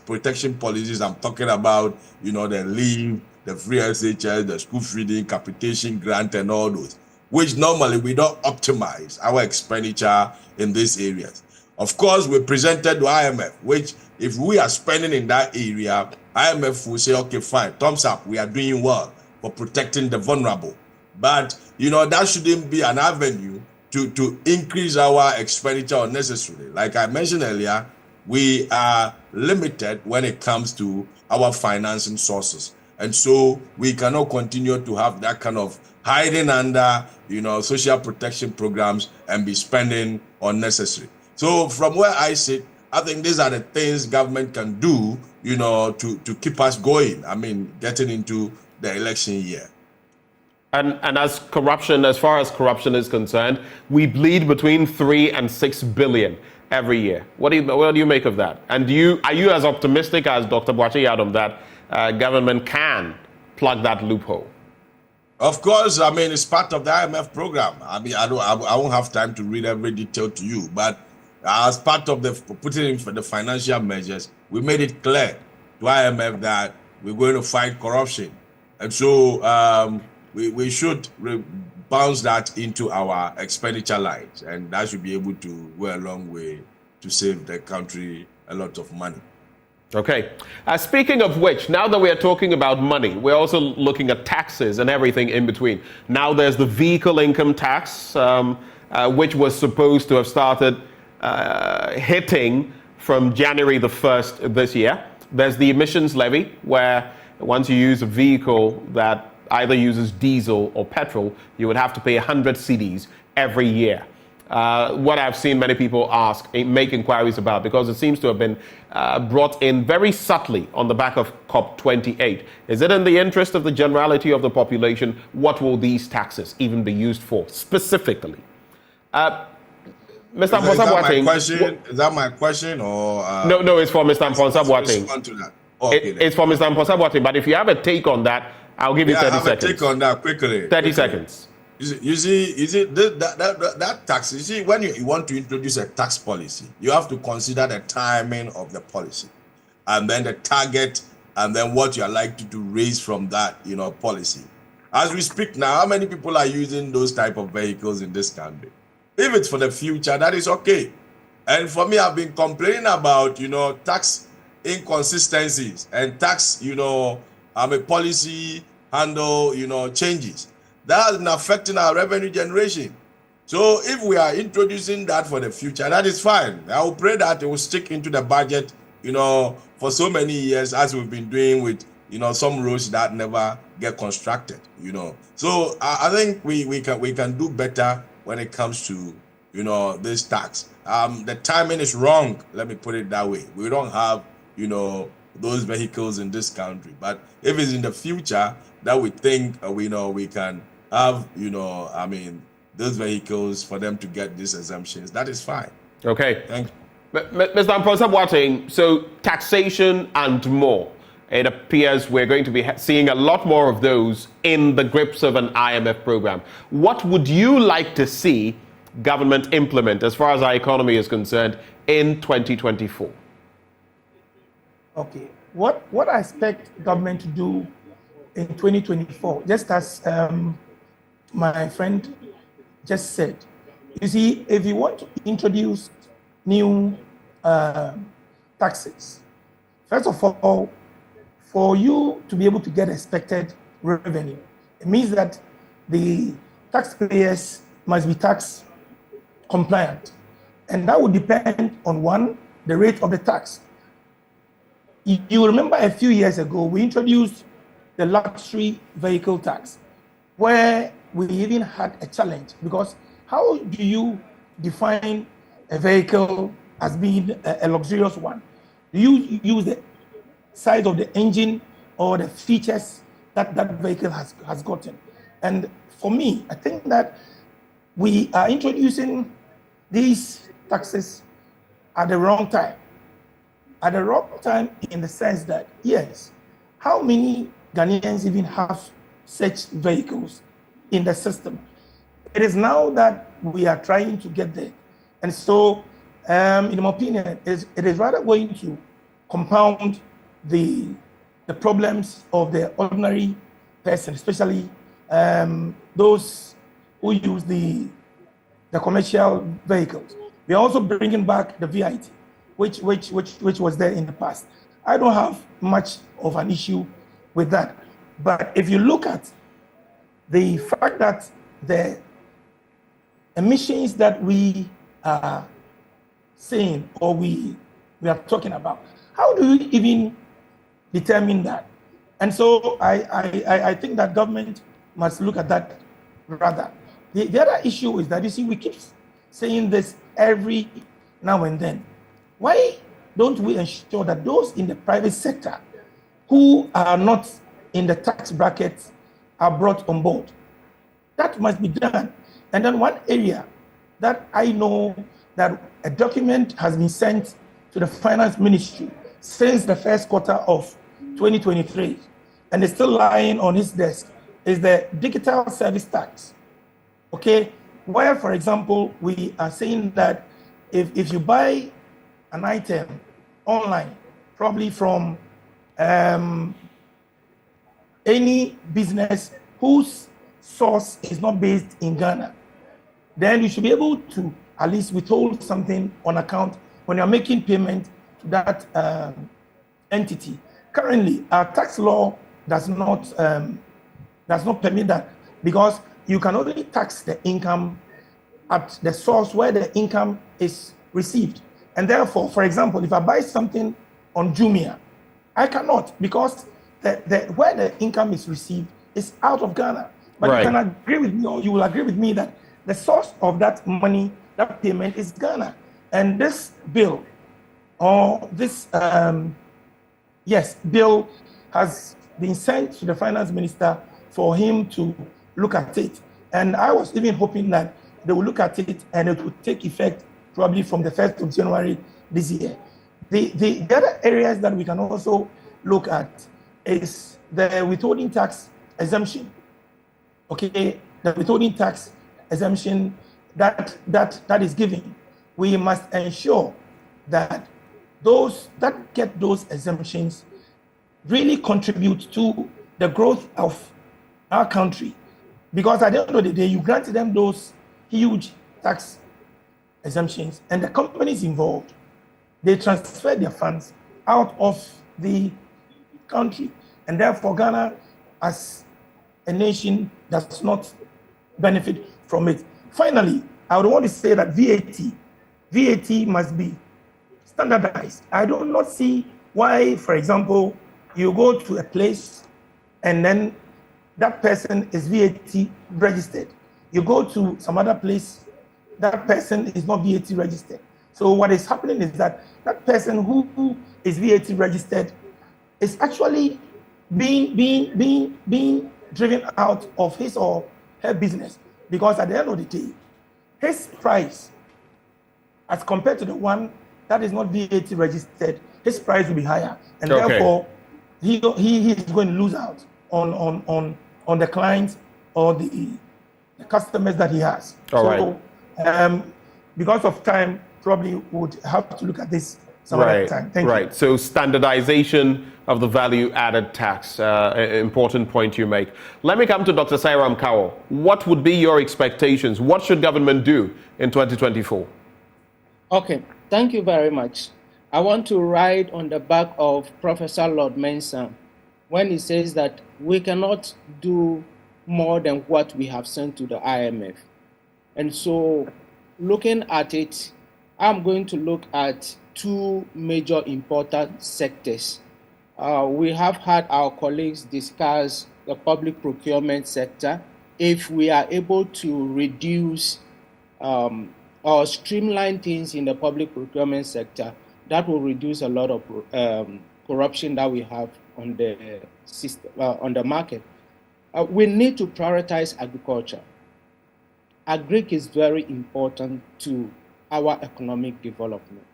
Speaker 2: protection policies, I'm talking about, the leave, the free SHS, the school feeding, capitation grant, and all those, which normally we don't optimize our expenditure in these areas. Of course, we presented to IMF, which if we are spending in that area, IMF will say, okay, fine, thumbs up, we are doing well for protecting the vulnerable. But, that shouldn't be an avenue to increase our expenditure unnecessarily. Like I mentioned earlier, we are limited when it comes to our financing sources. And so we cannot continue to have that kind of hiding under, social protection programs and be spending unnecessary. So from where I sit, I think these are the things government can do, to keep us going. Getting into the election year.
Speaker 1: And as far as corruption is concerned, we bleed between 3 and 6 billion every year. What do you make of that? And are you as optimistic as Dr. Boakye Adom that government can plug that loophole?
Speaker 2: Of course, I mean, it's part of the IMF program. I mean, I won't have time to read every detail to you, but as part of the putting in for the financial measures, we made it clear to IMF that we're going to fight corruption. And so we should bounce that into our expenditure lines, and that should be able to go a long way to save the country a lot of money.
Speaker 1: Okay. Speaking of which, now that we are talking about money, we're also looking at taxes and everything in between. Now there's the vehicle income tax, which was supposed to have started hitting from January the 1st this year. There's the emissions levy, where once you use a vehicle that either uses diesel or petrol, you would have to pay 100 cedis every year. What I've seen many people make inquiries about, because it seems to have been brought in very subtly on the back of COP28. Is it in the interest of the generality of the population? What will these taxes even be used for specifically? Mr. Mponsa-Boateng.
Speaker 2: Is that my question or?
Speaker 1: No, it's for Mr. Mponsa-Boateng.
Speaker 2: Respond to that. Okay,
Speaker 1: It's for Mr. Mponsa-Boateng, but if you have a take on that, I'll give you 30 seconds.
Speaker 2: I have a take on that quickly.
Speaker 1: 30 seconds.
Speaker 2: You see, that tax, you see, when you want to introduce a tax policy, you have to consider the timing of the policy, and then the target, and then what you are likely to raise from that, policy. As we speak now, how many people are using those type of vehicles in this country? If it's for the future, that is okay. And for me, I've been complaining about, tax inconsistencies and tax, policy handle, changes. That has been affecting our revenue generation. So if we are introducing that for the future, that is fine. I will pray that it will stick into the budget, for so many years, as we've been doing with, some roads that never get constructed, So I think we can do better when it comes to, this tax. The timing is wrong. Let me put it that way. We don't have, those vehicles in this country. But if it's in the future that we think, we can have, those vehicles for them to get these exemptions, that is fine.
Speaker 1: Okay.
Speaker 2: Thank you.
Speaker 1: Mr. Mponsa-Boateng, so taxation and more. It appears we're going to be seeing a lot more of those in the grips of an IMF program. What would you like to see government implement as far as our economy is concerned in 2024?
Speaker 5: Okay. What I expect government to do in 2024, just as my friend just said, you see, if you want to introduce new taxes, first of all, for you to be able to get expected revenue, it means that the taxpayers must be tax compliant. And that would depend on, one, the rate of the tax. You remember a few years ago, we introduced the luxury vehicle tax, where we even had a challenge, because how do you define a vehicle as being a luxurious one? Do you use the size of the engine or the features that that vehicle has gotten? And for me, I think that we are introducing these taxes at the wrong time. At the wrong time in the sense that, yes, how many Ghanaians even have such vehicles in the system? It is now that we are trying to get there. And so, in my opinion, it is rather going to compound the problems of the ordinary person, especially those who use the commercial vehicles. We are also bringing back the VIT, which was there in the past. I don't have much of an issue with that. But if you look at the fact that the emissions that we are saying or we are talking about, how do we even determine that? And so I think that government must look at that rather. The other issue is that, you see, we keep saying this every now and then. Why don't we ensure that those in the private sector who are not in the tax brackets are brought on board? That must be done. And then one area that I know that a document has been sent to the finance ministry since the first quarter of 2023, and it's still lying on his desk, is the digital service tax. Okay, where, for example, we are saying that if you buy an item online, probably from any business whose source is not based in Ghana, then you should be able to at least withhold something on account when you're making payment to that entity. Currently, our tax law does not permit that, because you can only tax the income at the source where the income is received. And therefore, for example, if I buy something on Jumia, I cannot, because where the income is received is out of Ghana. But
Speaker 1: Right.
Speaker 5: you can agree with me, or you will agree with me, that the source of that money, that payment, is Ghana. And this bill, or this bill has been sent to the finance minister for him to look at it. And I was even hoping that they will look at it and it would take effect probably from the 1st of January this year. The other areas that we can also look at is the withholding tax exemption. Okay, the withholding tax exemption that is given. We must ensure that those that get those exemptions really contribute to the growth of our country. Because at the end of the day, you grant them those huge tax exemptions, and the companies involved, they transfer their funds out of the country. And therefore, Ghana, as a nation, does not benefit from it. Finally, I would want to say that VAT must be standardized. I do not see why, for example, you go to a place and then that person is VAT registered. You go to some other place, that person is not VAT registered. So what is happening is that that person who is VAT registered is actually being driven out of his or her business, because at the end of the day, his price, as compared to the one that is not VAT registered, his price will be higher, and therefore he is going to lose out on the clients or the customers that he has. Because of time, probably would have to look at this some other time. Thank you.
Speaker 1: So standardization of the value-added tax, important point you make. Let me come to Dr. Sairam Kawo. What would be your expectations? What should government do in 2024?
Speaker 3: Okay, thank you very much. I want to ride on the back of Professor Lord Mensah when he says that we cannot do more than what we have sent to the IMF. And so, looking at it, I'm going to look at two major important sectors. We have had our colleagues discuss the public procurement sector. If we are able to reduce or streamline things in the public procurement sector, that will reduce a lot of corruption that we have on the system, on the market. We need to prioritize agriculture. Agric is very important to our economic development.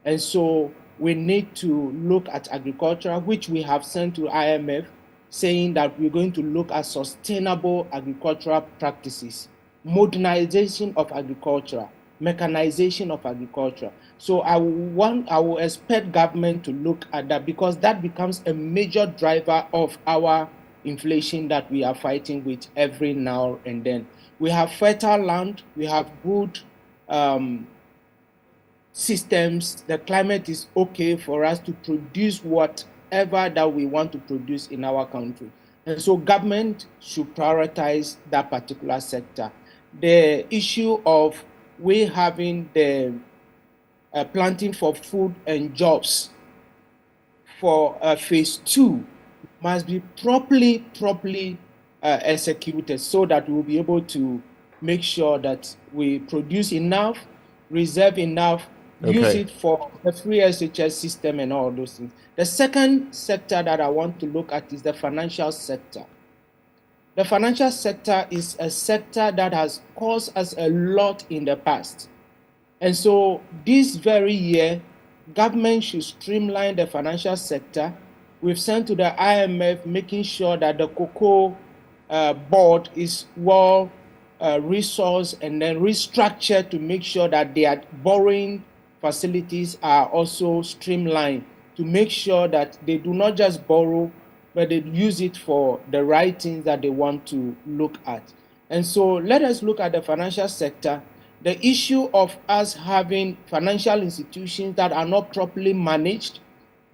Speaker 3: And so we need to look at agriculture, which we have sent to IMF, saying that we're going to look at sustainable agricultural practices, modernization of agriculture, mechanization of agriculture. So I will expect government to look at that, because that becomes a major driver of our inflation that we are fighting with every now and then. We have fertile land, we have good systems, the climate is okay for us to produce whatever that we want to produce in our country. And so government should prioritize that particular sector. The issue of we having the planting for food and jobs for phase 2 must be properly executed, so that we will be able to make sure that we produce enough, reserve enough, use it for the free SHS system and all those things. The second sector that I want to look at is the financial sector. The financial sector is a sector that has caused us a lot in the past. And so this very year, government should streamline the financial sector. We've sent to the IMF making sure that the cocoa board is well resourced and then restructured to make sure that their borrowing facilities are also streamlined, to make sure that they do not just borrow, but they use it for the right things that they want to look at. And so let us look at the financial sector. The issue of us having financial institutions that are not properly managed,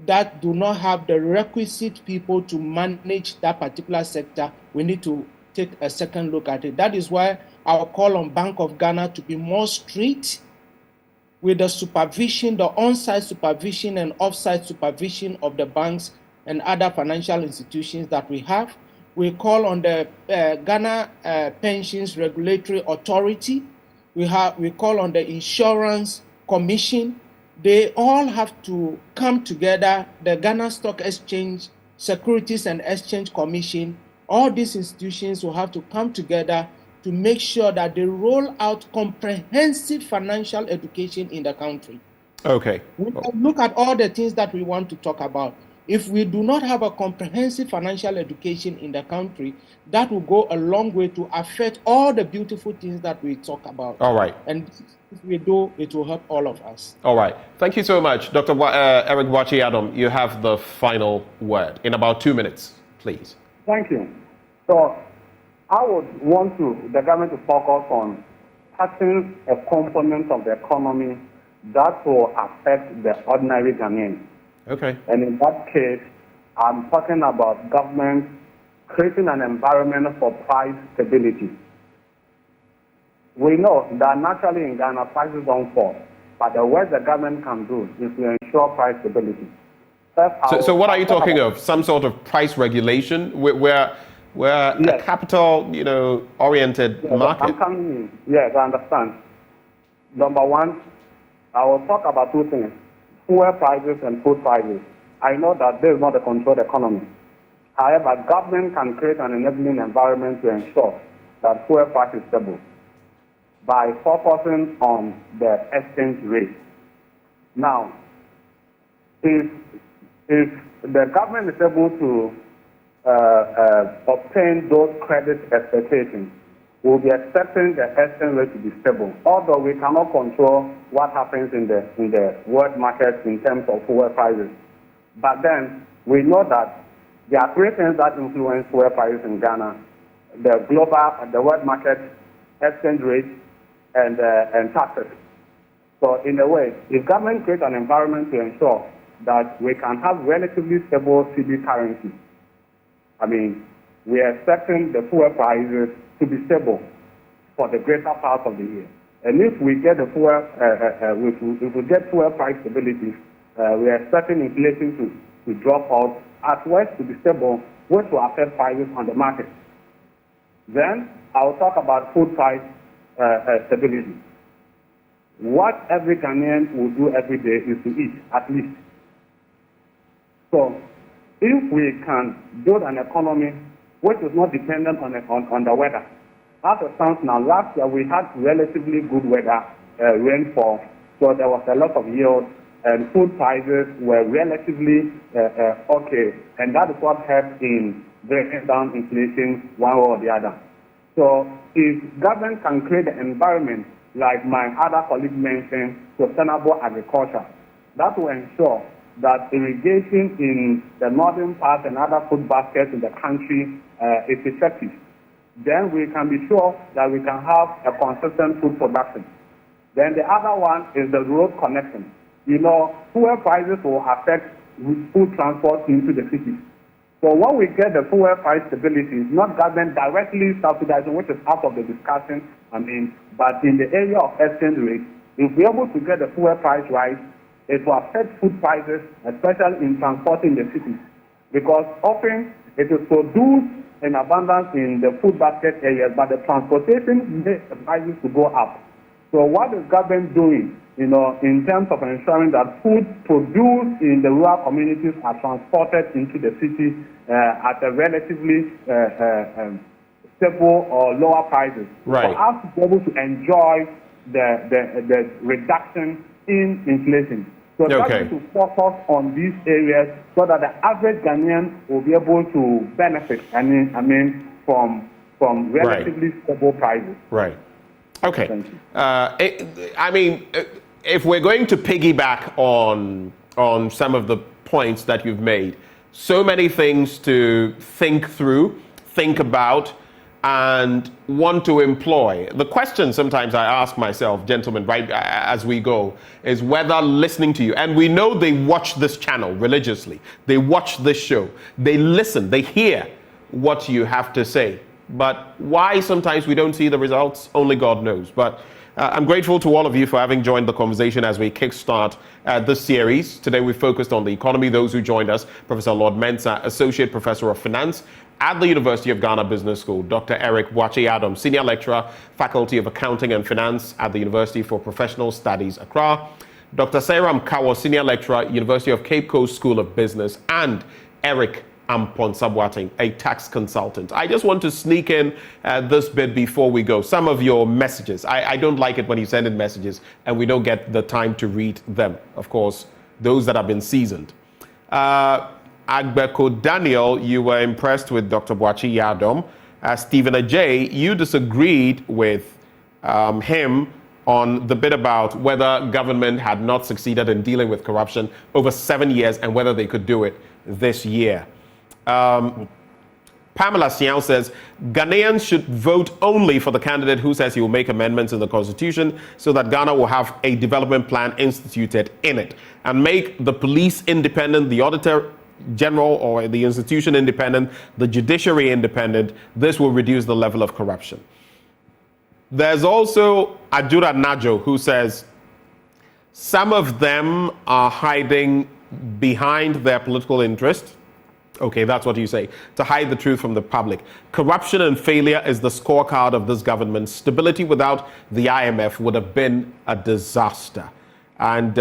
Speaker 3: that do not have the requisite people to manage that particular sector, we need to take a second look at it. That is why I'll call on Bank of Ghana to be more strict with the supervision, the on-site supervision and off-site supervision of the banks and other financial institutions that we have. We call on the Ghana Pensions Regulatory Authority. We call on the Insurance Commission. They all have to come together. The Ghana Stock Exchange, Securities and Exchange Commission, all these institutions will have to come together to make sure that they roll out comprehensive financial education in the country.
Speaker 1: Okay.
Speaker 3: We can look at all the things that we want to talk about. If we do not have a comprehensive financial education in the country, that will go a long way to affect all the beautiful things that we talk about.
Speaker 1: All right.
Speaker 3: And if we do, it will help all of us.
Speaker 1: All right. Thank you so much. Dr. Eric Boakye-Adom, you have the final word in about 2 minutes, please.
Speaker 6: Thank you. So I would want the government to focus on touching a component of the economy that will affect the ordinary Ghanaian.
Speaker 1: Okay.
Speaker 6: And in that case, I'm talking about government creating an environment for price stability. We know that naturally in Ghana, prices don't fall. But the work the government can do is to ensure price stability.
Speaker 1: So what are you talking of? Some sort of price regulation? We're a capital, oriented market.
Speaker 6: I'm coming in. Yes, I understand. Number one, I will talk about two things. Fuel prices and food prices. I know that there is not a controlled economy. However, government can create an enabling environment to ensure that fuel price is stable by focusing on the exchange rate. Now, if the government is able to obtain those credit expectations, we'll be expecting the exchange rate to be stable. Although we cannot control what happens in the world market in terms of fuel prices. But then we know that there are three things that influence fuel prices in Ghana: the world market, exchange rate, and taxes. So in a way, if government creates an environment to ensure that we can have relatively stable CB currency, we are expecting the fuel prices to be stable for the greater part of the year. And if we get the fuel, if we get fuel price stability, we are expecting inflation to drop out, as well as to be stable, which will affect prices on the market. Then I will talk about food price stability. What every Ghanaian will do every day is to eat, at least. So if we can build an economy which is not dependent on the weather. As it stands now, last year we had relatively good weather, rainfall, so there was a lot of yield, and food prices were relatively okay, and that is what helped in bringing down inflation one way or the other. So if government can create an environment, like my other colleague mentioned, sustainable agriculture, that will ensure that irrigation in the northern part and other food baskets in the country is effective. Then we can be sure that we can have a consistent food production. Then the other one is the road connection. Fuel prices will affect food transport into the cities. So when we get the fuel price stability, not government directly subsidizing, which is out of the discussion, but in the area of exchange rate, if we're able to get the fuel price right, it will affect food prices, especially in transporting the cities, because often it is produced in abundance in the food basket areas, but the transportation makes the prices to go up. So what is government doing, in terms of ensuring that food produced in the rural communities are transported into the city at a relatively stable or lower prices,
Speaker 1: right,
Speaker 6: for us to be able to enjoy the reduction in inflation. So
Speaker 1: okay,
Speaker 6: to focus on these areas so that the average Ghanaian will be able to benefit. from relatively stable prices.
Speaker 1: Right. Okay.
Speaker 6: Thank you.
Speaker 1: If we're going to piggyback on some of the points that you've made, so many things to think through, think about, and want to employ. The question sometimes I ask myself, gentlemen, right as we go, is whether listening to you, and we know they watch this channel religiously, they watch this show, they listen, they hear what you have to say. But why sometimes we don't see the results, only God knows. But I'm grateful to all of you for having joined the conversation as we kickstart this series. Today we focused on the economy. Those who joined us, Professor Lord Mensah, Associate Professor of Finance at the University of Ghana Business School, Dr. Eric Boakye-Adom, Senior Lecturer, Faculty of Accounting and Finance at the University for Professional Studies, Accra, Dr. Sairam Kawo, Senior Lecturer, University of Cape Coast School of Business, and Eric Amponsah-Boateng, a tax consultant. I just want to sneak in this bit before we go. Some of your messages. I don't like it when you send in messages and we don't get the time to read them. Of course, those that have been seasoned. Agbeko Daniel, you were impressed with Dr. Boakye-Adom. Stephen Ajay, you disagreed with him on the bit about whether government had not succeeded in dealing with corruption over 7 years and whether they could do it this year. Pamela Siao says Ghanaians should vote only for the candidate who says he will make amendments in the constitution so that Ghana will have a development plan instituted in it, and make the police independent, the auditor general or the institution independent, the judiciary independent. This will reduce the level of corruption. There's also Ajura Najo, who says some of them are hiding behind their political interest. Okay, that's what you say, to hide the truth from the public. Corruption and failure is the scorecard of this government. Stability without the IMF would have been a disaster. And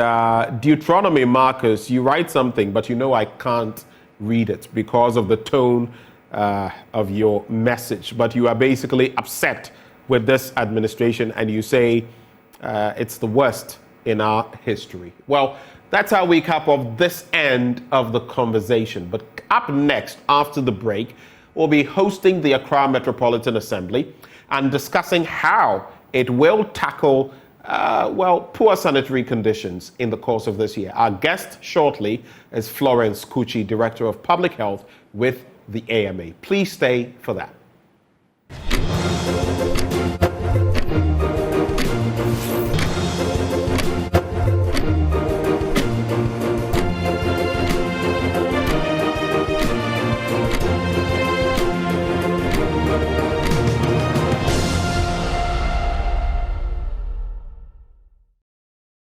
Speaker 1: Deuteronomy, Marcus, you write something, but you know I can't read it because of the tone of your message. But you are basically upset with this administration and you say it's the worst in our history. Well, that's how we cap off this end of the conversation. But up next, after the break, we'll be hosting the Accra Metropolitan Assembly and discussing how it will tackle, poor sanitary conditions in the course of this year. Our guest shortly is Florence Kuchi, Director of Public Health with the AMA. Please stay for that.